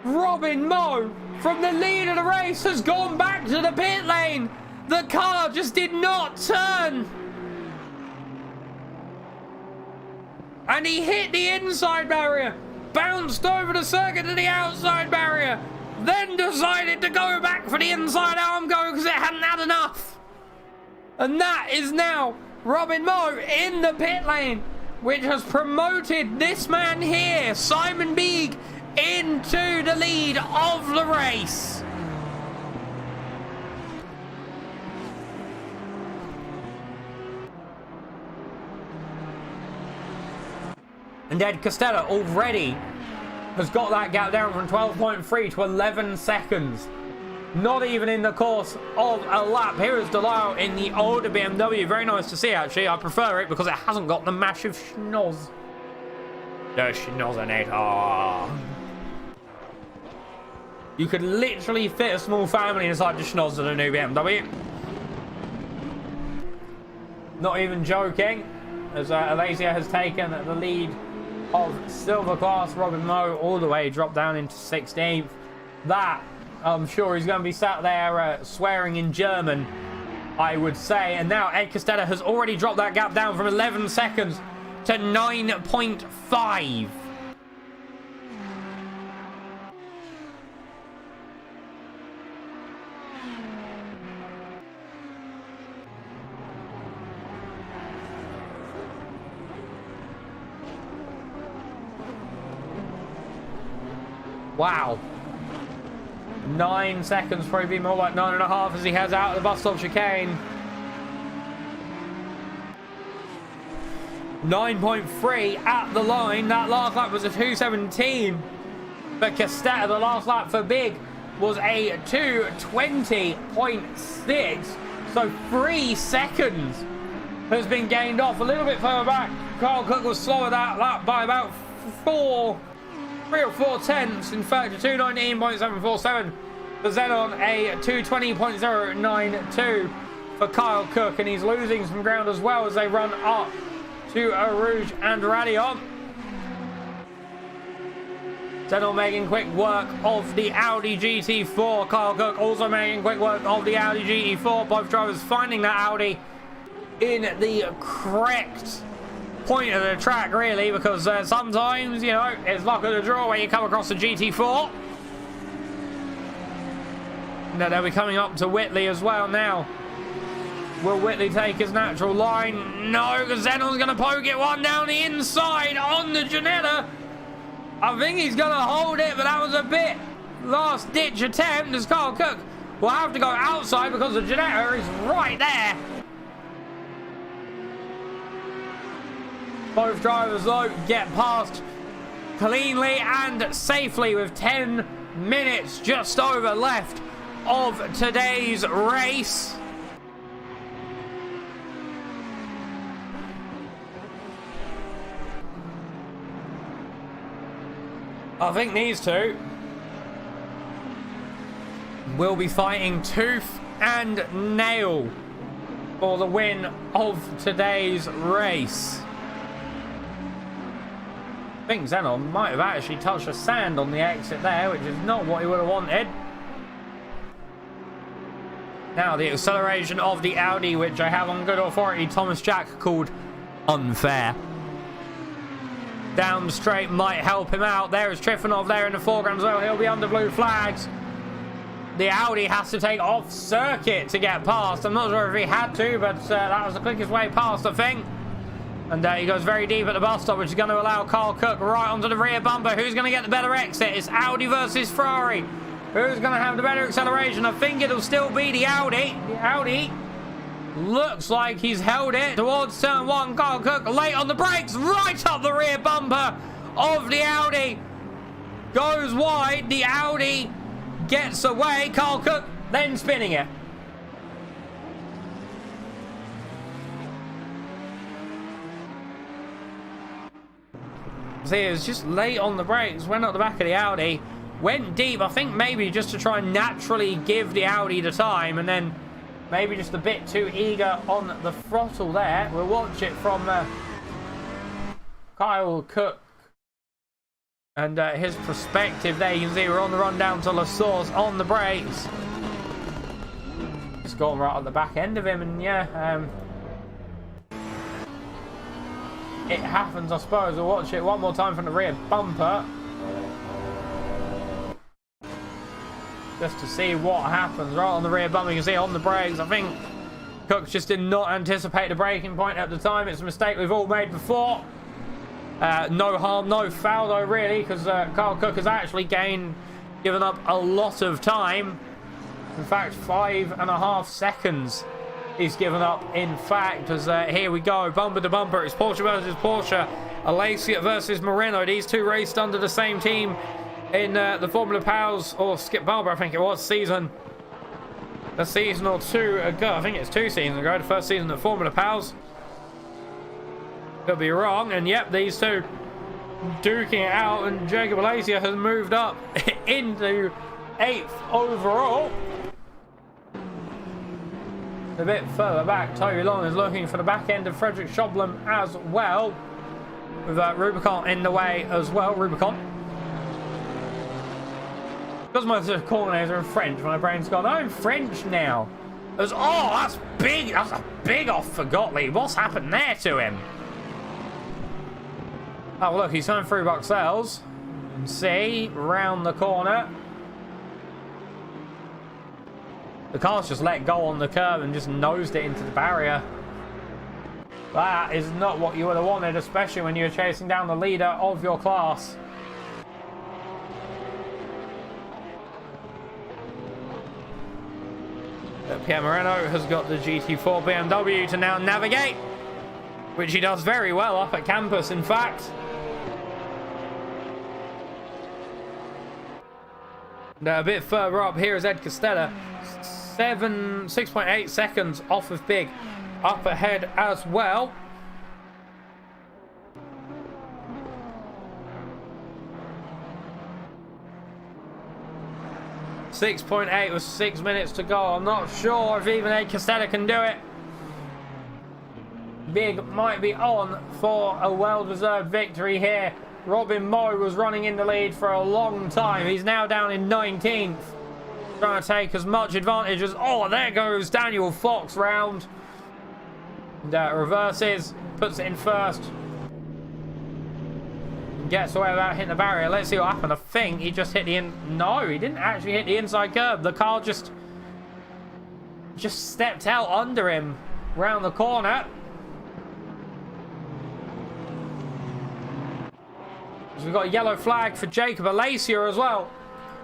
Robin Moe, from the lead of the race, has gone back to the pit lane. The car just did not turn. And he hit the inside barrier, bounced over the circuit to the outside barrier, then decided to go back for the inside arm go because it hadn't had enough. And that is now Robin Moe in the pit lane, which has promoted this man here, Simon Bieg, into the lead of the race. And Ed Costello already has got that gap down from 12.3 to 11 seconds. Not even in the course of a lap. Here is Delisle in the older BMW. Very nice to see, actually. I prefer it because it hasn't got the massive schnoz. The schnozzinator. You could literally fit a small family inside the schnoz of the new BMW. Not even joking, as Alasia has taken the lead of silver class. Robin Moe all the way dropped down into 16th. That, I'm sure he's going to be sat there swearing in German, I would say. And now Ed Costello has already dropped that gap down from 11 seconds to 9.5. Wow. 9 seconds, probably more like 9.5 as he heads out of the bus stop chicane. 9.3 at the line. That last lap was a 2:17 for Costello. The last lap for Bieg was a 2:20.6. So 3 seconds has been gained off. A little bit further back, Carl Cook was slower that lap by about 3 or 4 tenths. In fact, a 2:19.747 for Zenon, a 2:20.092 for Kyle Cook, and he's losing some ground as well as they run up to Eau Rouge and Radion. Zeno making quick work of the Audi GT4. Kyle Cook also making quick work of the Audi GT4. Both drivers finding that Audi in the correct point of the track, really, because sometimes, you know, it's luck of the draw when you come across the GT4. Now they'll be coming up to Whitley as well now. Will Whitley take his natural line? No, because Zeno's going to poke it one down the inside on the Ginetta. I think he's going to hold it, but that was a bit last-ditch attempt as Kyle Cook will have to go outside because the Ginetta is right there. Both drivers, though, get past cleanly and safely with 10 minutes just over left of today's race. I think these two will be fighting tooth and nail for the win of today's race. I think Zeno might have actually touched the sand on the exit there, which is not what he would have wanted. Now the acceleration of the Audi, which I have on good authority, Thomas Jack called unfair. Down straight might help him out. There is Trifonov there in the foreground as well. He'll be under blue flags. The Audi has to take off circuit to get past. I'm not sure if he had to, but that was the quickest way past, I think. And he goes very deep at the bus stop, which is going to allow Kyle Cook right onto the rear bumper. Who's going to get the better exit? It's Audi versus Ferrari. Who's going to have the better acceleration? I think it'll still be the Audi. The Audi looks like he's held it towards turn one. Kyle Cook late on the brakes, right up the rear bumper of the Audi. Goes wide. The Audi gets away. Kyle Cook then spinning it. See, it was just late on the brakes, went up the back of the Audi, went deep, I think maybe just to try and naturally give the Audi the time, and then maybe just a bit too eager on the throttle there. We'll watch it from Kyle Cook and his perspective there. You can see we're on the run down to La Source on the brakes. Just going right at the back end of him, and yeah, it happens, I suppose. We'll watch it one more time from the rear bumper, just to see what happens. Right on the rear bumper, you can see on the brakes. I think Cook just did not anticipate the braking point at the time. It's a mistake we've all made before. No harm, no foul though, really, because Kyle Cook has actually given up a lot of time. In fact, 5.5 seconds he's given up, in fact, as here we go, bumper to bumper. It's Porsche versus Porsche, Alacia versus Moreno. These two raced under the same team in the Formula Pals, or Skip Barber, I think it was, a season or two ago. I think it's 2 seasons ago, the first season of Formula Pals. Could be wrong, and yep, these two duking it out, and Jacob Alacia has moved up into 8th overall. A bit further back, Toby Long is looking for the back end of Frederick Schoblem as well, with Rubicon in the way as well. Rubicon, because my coordinates are in French, my brain's gone, I'm French now. As, oh, that's big, that's a big off for Gottlieb. What's happened there to him? Oh, look, he's going through Boxells. And see, round the corner. The car's just let go on the curb and just nosed it into the barrier. That is not what you would have wanted, especially when you're chasing down the leader of your class. Pierre Moreno has got the GT4 BMW to now navigate, which he does very well up at campus, in fact. And a bit further up here is Ed Costella, 6.8 seconds off of Big, up ahead as well. .8 with 6 minutes to go. I'm not sure if even Ed Costella can do it. Big might be on for a well-deserved victory here Robin Moe was running in the lead for a long time. He's now down in 19th. Trying to take as much advantage as... Oh, there goes Daniel Fox round. And reverses. Puts it in first. Gets away without hitting the barrier. Let's see what happened. I think he just hit the No, he didn't actually hit the inside curb. The car just stepped out under him round the corner. So we've got a yellow flag for Jacob Alacia as well,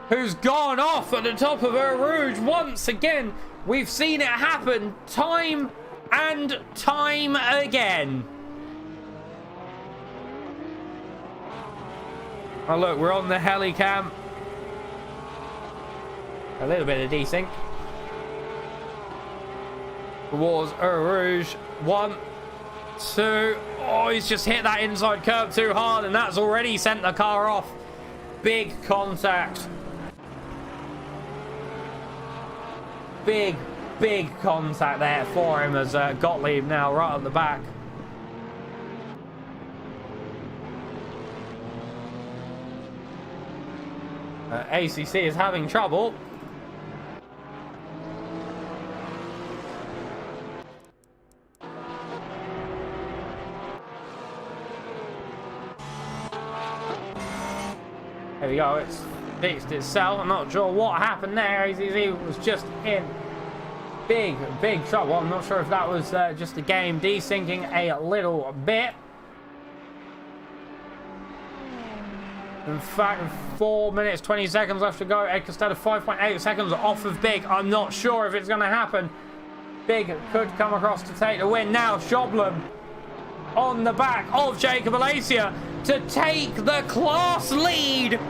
who's gone off at the top of Eau Rouge once again. We've seen it happen time and time again. Oh look, we're on the helicam. A little bit of desync. Towards Eau Rouge. 1, 2. Oh, he's just hit that inside curb too hard, and that's already sent the car off. Big contact. Big contact there for him as Gottlieb now right at the back. ACC is having trouble. There we go, it's fixed itself. I'm not sure what happened there. ACC was just in big trouble. I'm not sure if that was just the game desyncing a little bit. In fact, 4 minutes, 20 seconds left to go. Ed Costello 5.8 seconds off of Big. I'm not sure if it's going to happen. Big could come across to take the win. Now Schoblum on the back of Jacob Alacia to take the class lead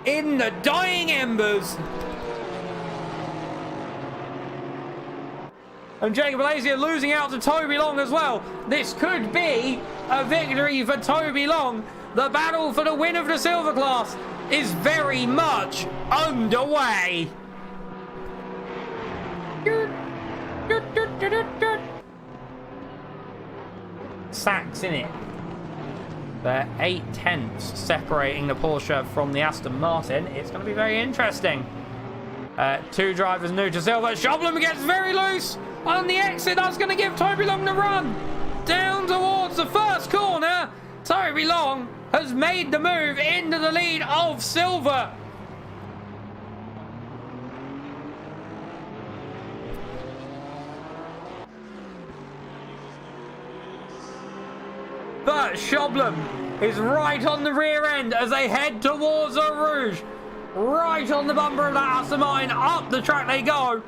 in the dying embers. And Jacob Alacia losing out to Toby Long as well. This could be a victory for Toby Long. The battle for the win of the silver class is very much underway. Sacks in it. They're 8/10 separating the Porsche from the Aston Martin. It's going to be very interesting. 2 drivers new to silver. Schoblum gets very loose on the exit. That's going to give Toby Long the run down towards the first corner. Toby Long has made the move into the lead of silver. But Schoblum is right on the rear end as they head towards Eau Rouge. Right on the bumper of that Aston Martin. Up the track they go.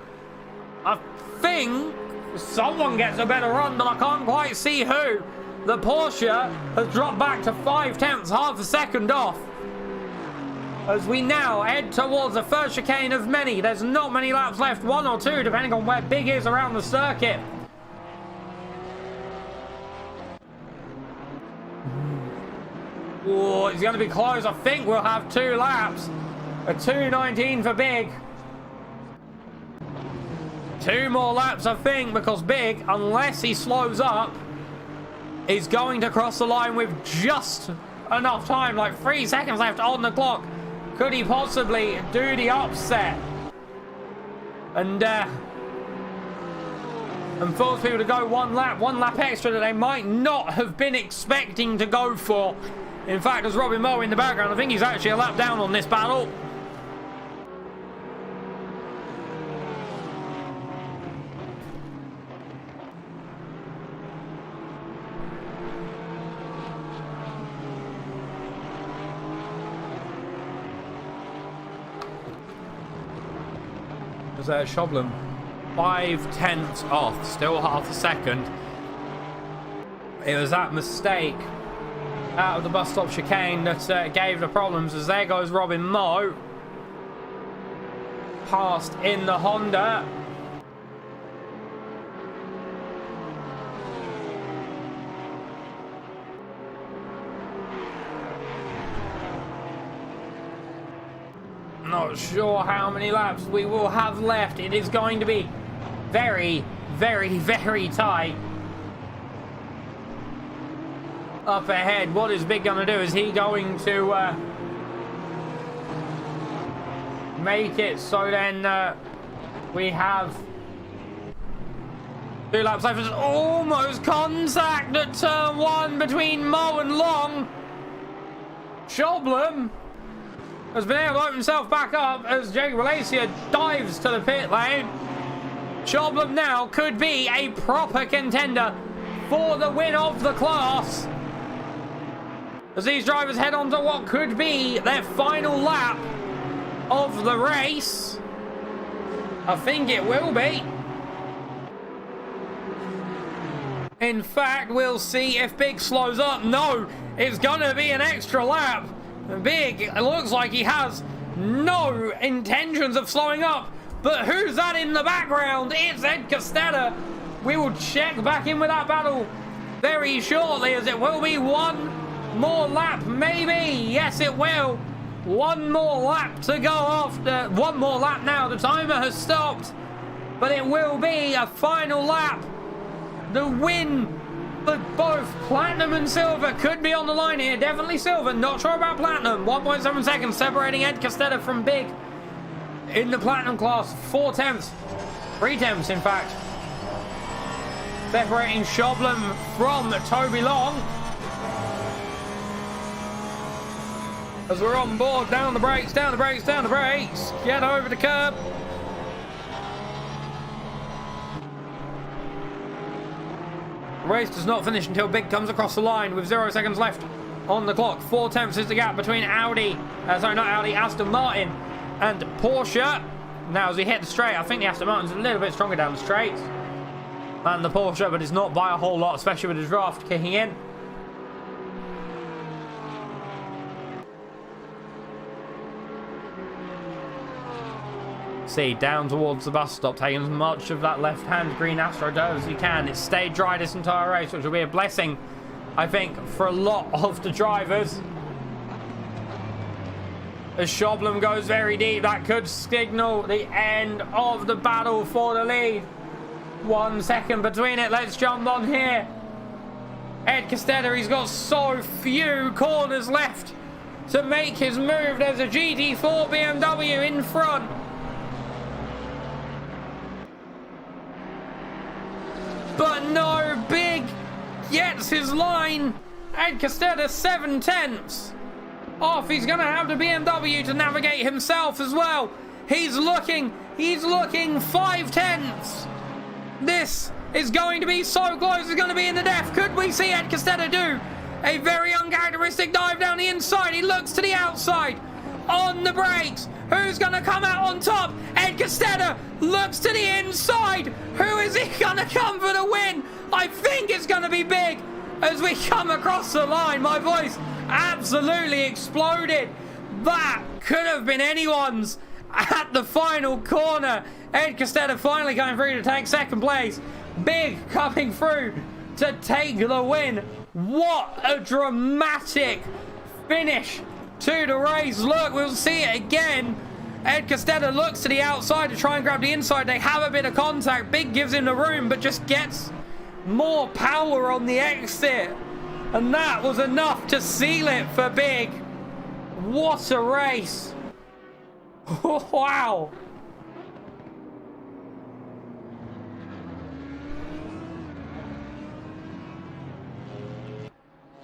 I think someone gets a better run, but I can't quite see who. The Porsche has dropped back to 5/10, half a second off. As we now head towards the first chicane of many. There's not many laps left, 1 or 2, depending on where Big is around the circuit. Oh, it's going to be close. I think we'll have 2 laps. A 2:19 for Big. 2 more laps, I think, because Big, unless he slows up, is going to cross the line with just enough time, like 3 seconds left on the clock. Could he possibly do the upset and force people to go one lap extra that they might not have been expecting to go for? In fact, there's Robin Moe in the background. I think he's actually a lap down on this battle. There's Schoblum 5/10 off, still half a second. It was that mistake out of the bus stop chicane that gave the problems, as there goes Robin Moe. Passed in the Honda. Not sure how many laps we will have left. It is going to be very, very, very tight. up ahead. What is Big going to do? Is he going to make it so then we have 2 laps left? It's almost contact at turn 1 between Mo and Long. Shoblum has been able to open himself back up as Jake Relacia dives to the pit lane. Shoblum now could be a proper contender for the win of the class, as these drivers head on to what could be their final lap of the race. I think it will be. In fact, we'll see if Big slows up. No, it's gonna be an extra lap. Big, it looks like he has no intentions of slowing up. But who's that in the background? It's Ed Costetta. We will check back in with that battle very shortly, as it will be one more lap, maybe. Yes, it will. One more lap to go after. One more lap now. The timer has stopped. But it will be a final lap. The win for both Platinum and Silver could be on the line here. Definitely Silver. Not sure about Platinum. 1.7 seconds separating Ed Costetta from Big in the Platinum class. 4 tenths. 3 tenths, in fact. Separating Shoblum from Toby Long. As we're on board, down the brakes, down the brakes, down the brakes. Get over the curb. The race does not finish until Big comes across the line with 0 seconds left on the clock. 4 tenths is the gap between Aston Martin and Porsche. Now as we hit the straight, I think the Aston Martin's a little bit stronger down the straight than the Porsche, but it's not by a whole lot, especially with the draft kicking in. See, down towards the bus stop, taking as much of that left-hand green Astro dirt as you can. It's stayed dry this entire race, which will be a blessing, I think, for a lot of the drivers. As Shoblum goes very deep, that could signal the end of the battle for the lead. 1 second between it. Let's jump on here. Ed Costetta, he's got so few corners left to make his move. There's a GT4 BMW in front. But no, Big gets his line. Ed Costetta 7 tenths off. He's going to have the BMW to navigate himself as well. He's looking 5 tenths. This is going to be so close. It's going to be in the death. Could we see Ed Costetta do a very uncharacteristic dive down the inside? He looks to the outside on the brakes. Who's going to come out on top? Ed Costetta looks to the inside. Who is he going to come for the win? I think it's going to be Big as we come across the line. My voice absolutely exploded. That could have been anyone's at the final corner. Ed Costetta finally going through to take second place. Big coming through to take the win. What a dramatic finish to the race. Look, we'll see it again. Ed Costetta looks to the outside to try and grab the inside. They have a bit of contact. Big gives him the room, but just gets more power on the exit. And that was enough to seal it for Big. What a race. Wow.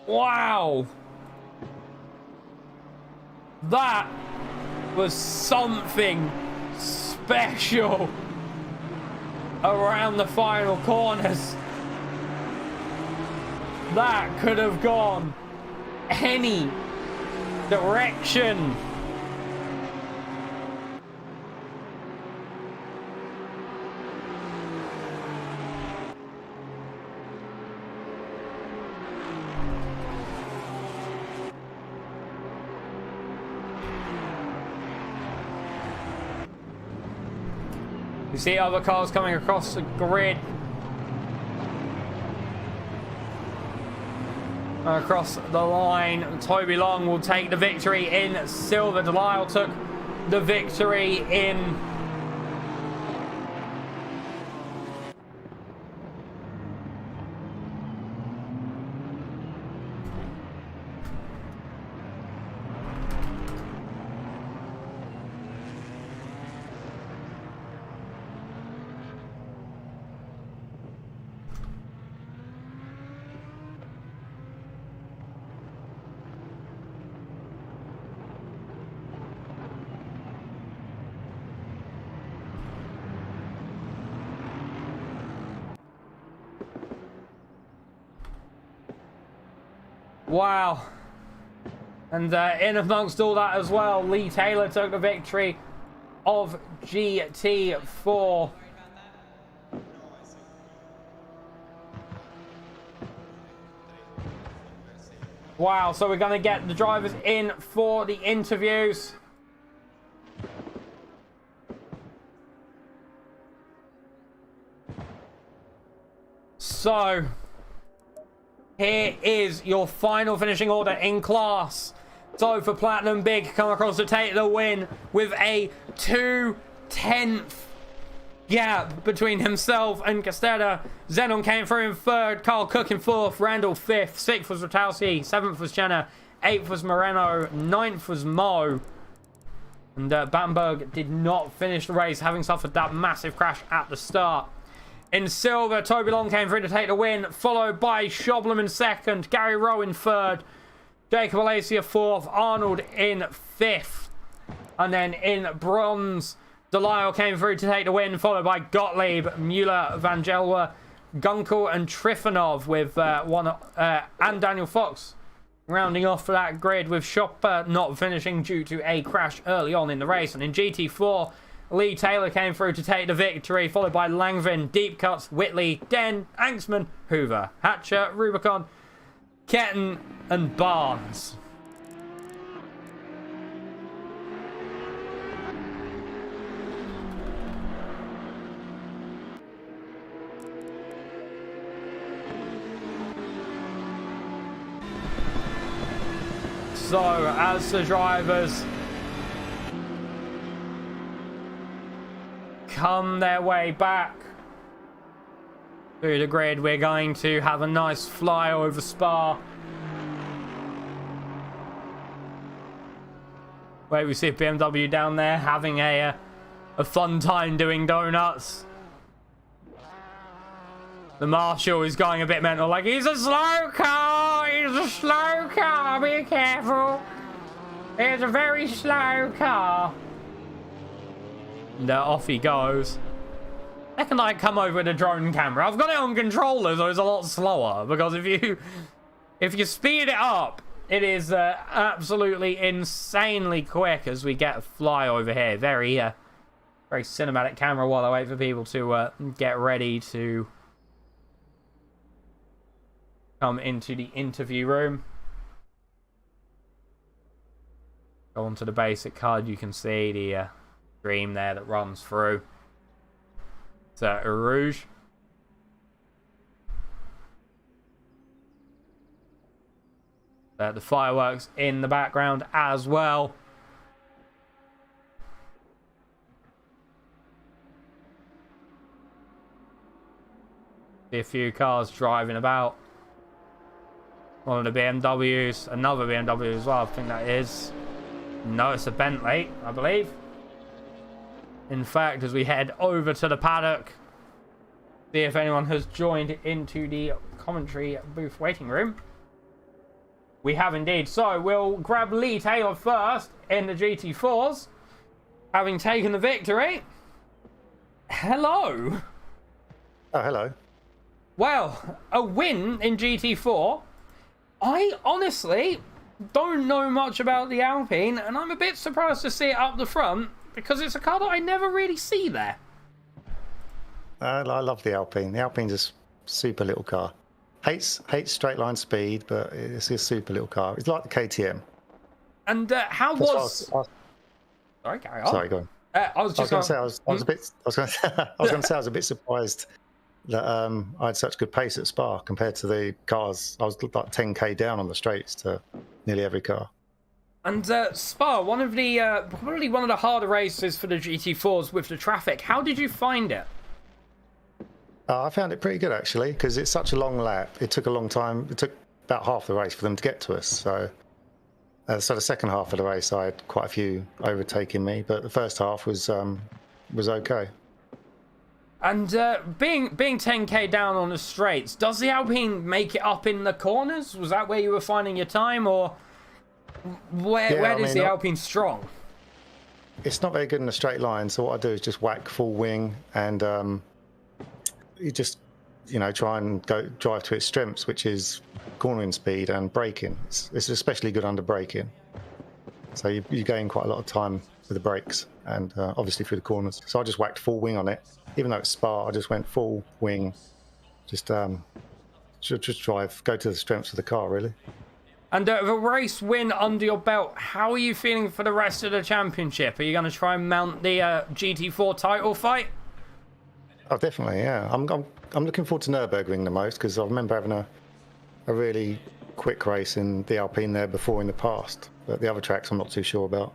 Wow. That was something special around the final corners. That could have gone any direction. You see other cars coming across the grid. Across the line, Toby Long will take the victory in silver. Delisle took the victory in Wow. And in amongst all that as well, Lee Taylor took the victory of GT4. Wow, so we're going to get the drivers in for the interviews. So, here is your final finishing order in class. So for Platinum, Big come across to take the win with a 2/10 gap between himself and Castella. Zenon came through in third, Carl Cook in fourth, Randall fifth, sixth was Ratowski, seventh was Jenna, eighth was Moreno, ninth was Mo. And Battenberg did not finish the race, having suffered that massive crash at the start. In silver, Toby Long came through to take the win, followed by Shoblam in second, Gary Rowe in third, Jacob Alacia fourth, Arnold in fifth. And then in bronze, Delisle came through to take the win, followed by Gottlieb, Mueller, Vangelwa, Gunkel, and Trifonov with and Daniel Fox rounding off for that grid, with Chopper not finishing due to a crash early on in the race. And in GT4, Lee Taylor came through to take the victory, followed by Langvin, Deep Cuts, Whitley, Den, Anksman, Hoover, Hatcher, Rubicon, Ketton, and Barnes. So, as the drivers come their way back through the grid, we're going to have a nice fly over Spa, where we see BMW down there having a fun time doing donuts. The marshal is going a bit mental, like, he's a slow car, be careful, it's a very slow car. And off he goes. Second I come over with a drone camera, I've got it on controller, so it's a lot slower, because if you speed it up, it is absolutely insanely quick as we get a fly over here. Very cinematic camera while I wait for people to get ready to come into the interview room. Go onto the basic card, you can see the stream there that runs through. It's Rouge. The fireworks in the background as well. See a few cars driving about. One of the BMWs, another BMW as well, I think that is. No, it's a Bentley, I believe. In fact, as we head over to the paddock, see if anyone has joined into the commentary booth waiting room. We have indeed. So we'll grab Lee Taylor first in the GT4s, having taken the victory. Hello. Oh, hello. Well, a win in GT4. I honestly don't know much about the Alpine, and I'm a bit surprised to see it up the front, because it's a car that I never really see there. I love the Alpine. The Alpine's a super little car. Hates straight line speed, but it's a super little car. It's like the KTM. And how was? Sorry, carry on. Sorry, go on. I was going to say I was a bit surprised that I had such good pace at Spa compared to the cars. I was like 10k down on the straights to nearly every car. And Spa, one of the probably one of the harder races for the GT4s with the traffic. How did you find it? I found it pretty good actually, because it's such a long lap. It took a long time. It took about half the race for them to get to us. So the second half of the race, I had quite a few overtaking me, but the first half was okay. And being 10k down on the straights, does the Alpine make it up in the corners? Was that where you were finding your time, or where is the Alpine strong? It's not very good in a straight line, so what I do is just whack full wing, and you just try and drive to its strengths, which is cornering speed and braking. It's especially good under braking. So you gain quite a lot of time with the brakes and obviously through the corners. So I just whacked full wing on it. Even though it's Spa, I just went full wing. Just drive, go to the strengths of the car, really. And the race win under your belt, how are you feeling for the rest of the championship? Are you going to try and mount the GT4 title fight? Oh, definitely, yeah. I'm looking forward to Nürburgring the most because I remember having a really quick race in the Alpine there before in the past. But the other tracks I'm not too sure about.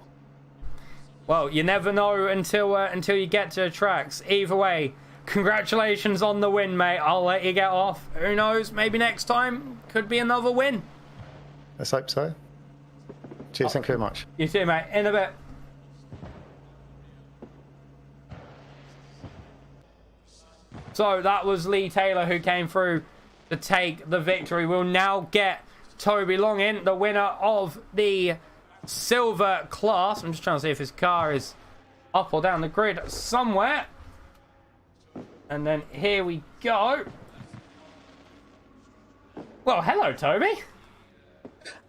Well, you never know until you get to the tracks. Either way, congratulations on the win, mate. I'll let you get off. Who knows? Maybe next time could be another win. Let's hope so. Cheers, thank you very much. You too, mate. In a bit. So that was Lee Taylor who came through to take the victory. We'll now get Toby Longin, the winner of the silver class. I'm just trying to see if his car is up or down the grid somewhere. And then here we go. Well, hello, Toby.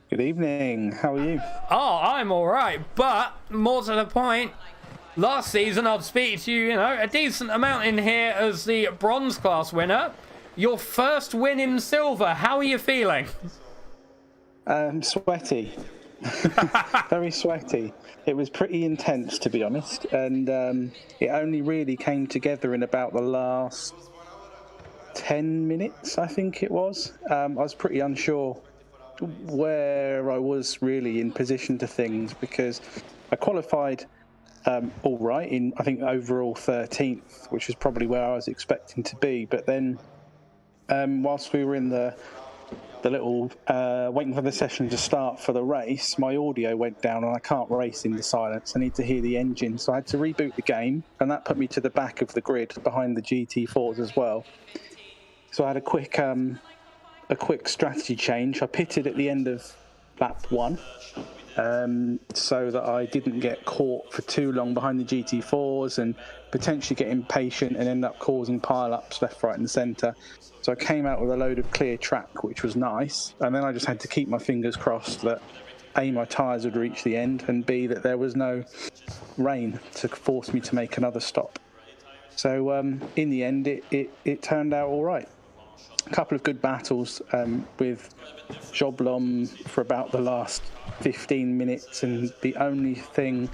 Good evening. How are you? Oh, I'm all right. But more to the point, last season I'd speak to you, a decent amount in here as the bronze class winner. Your first win in silver. How are you feeling? Sweaty. Very sweaty. It was pretty intense, to be honest. And it only really came together in about the last 10 minutes, I think it was. I was pretty unsure where I was really in position to things because I qualified all right in, I think, overall 13th, which was probably where I was expecting to be. But then whilst we were in the little waiting for the session to start for the race, my audio went down and I can't race in the silence. I need to hear the engine. So I had to reboot the game, and that put me to the back of the grid behind the GT4s as well. So I had a quick strategy change. I pitted at the end of lap 1 so that I didn't get caught for too long behind the GT4s and potentially get impatient and end up causing pile-ups left, right and centre. So I came out with a load of clear track, which was nice. And then I just had to keep my fingers crossed that A, my tyres would reach the end, and B, that there was no rain to force me to make another stop. So in the end, it turned out all right. A couple of good battles with Joblom for about the last 15 minutes, and the only thing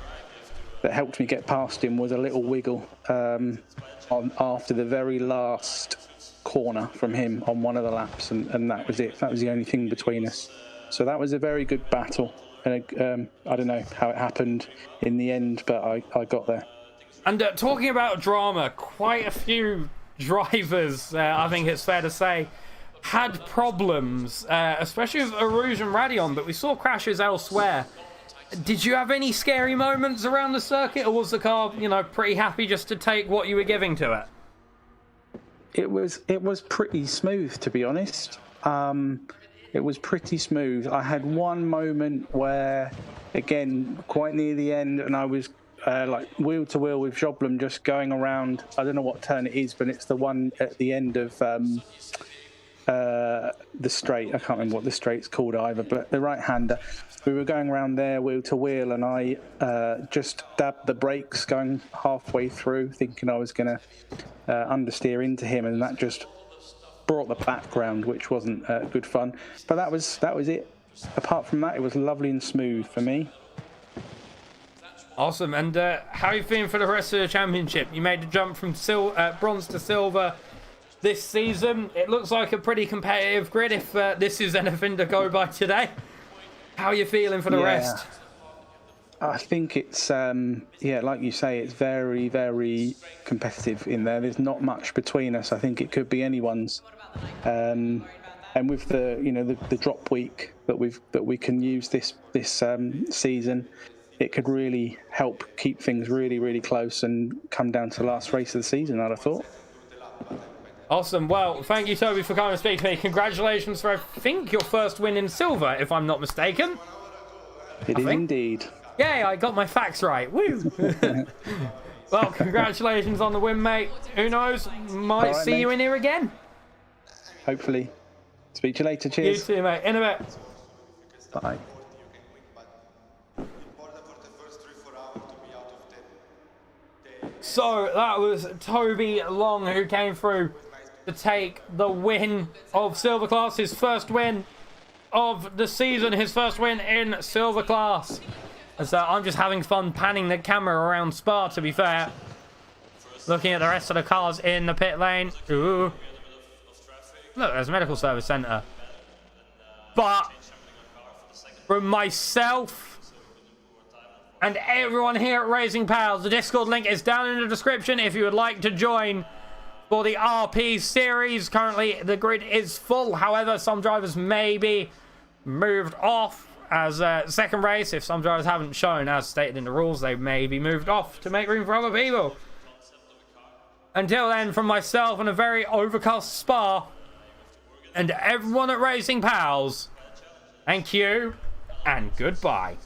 that helped me get past him was a little wiggle after the very last corner from him on one of the laps, and that was it. That was the only thing between us. So that was a very good battle, and I don't know how it happened in the end, but I got there. And talking about drama, quite a few drivers, I think it's fair to say, had problems, especially with Arouge and Radion, but we saw crashes elsewhere. Did you have any scary moments around the circuit, or was the car, pretty happy just to take what you were giving to it? It was pretty smooth, to be honest. It was pretty smooth. I had one moment where, again, quite near the end, and I was like wheel to wheel with Joblum, just going around. I don't know what turn it is, but it's the one at the end of the straight. I can't remember what the straight's called either, but the right-hander. We were going around there wheel to wheel, and I just dabbed the brakes going halfway through, thinking I was going to understeer into him, and that just brought the background, which wasn't good fun. But that was it. Apart from that, it was lovely and smooth for me. Awesome. And how are you feeling for the rest of the championship? You made the jump from bronze to silver this season. It looks like a pretty competitive grid if this is anything to go by today. How are you feeling for the rest? I think it's, like you say, it's very, very competitive in there. There's not much between us. I think it could be anyone's. And with the drop week that we can use this season, it could really help keep things really, really close and come down to the last race of the season, I'd have thought. Awesome. Well, thank you, Toby, for coming and speaking to me. Congratulations for, I think, your first win in silver, if I'm not mistaken. It is indeed. Yay, I got my facts right. Woo! Well, congratulations on the win, mate. Who knows? Might see you in here again. hopefully. Speak to you later. You Cheers. too, mate. In a bit. Bye. So that was Toby Long who came through to take the win of Silver Class, his first win of the season, his first win in Silver Class. And so I'm just having fun panning the camera around Spa, to be fair. Looking at the rest of the cars in the pit lane. Ooh. Look, there's a medical service centre. But from myself and everyone here at Racing Pals, the Discord link is down in the description if you would like to join for the RP Series. Currently, the grid is full. However, some drivers may be moved off as a second race. If some drivers haven't shown, as stated in the rules, they may be moved off to make room for other people. Until then, from myself and a very overcast Spa, and everyone at Racing Pals, thank you and goodbye.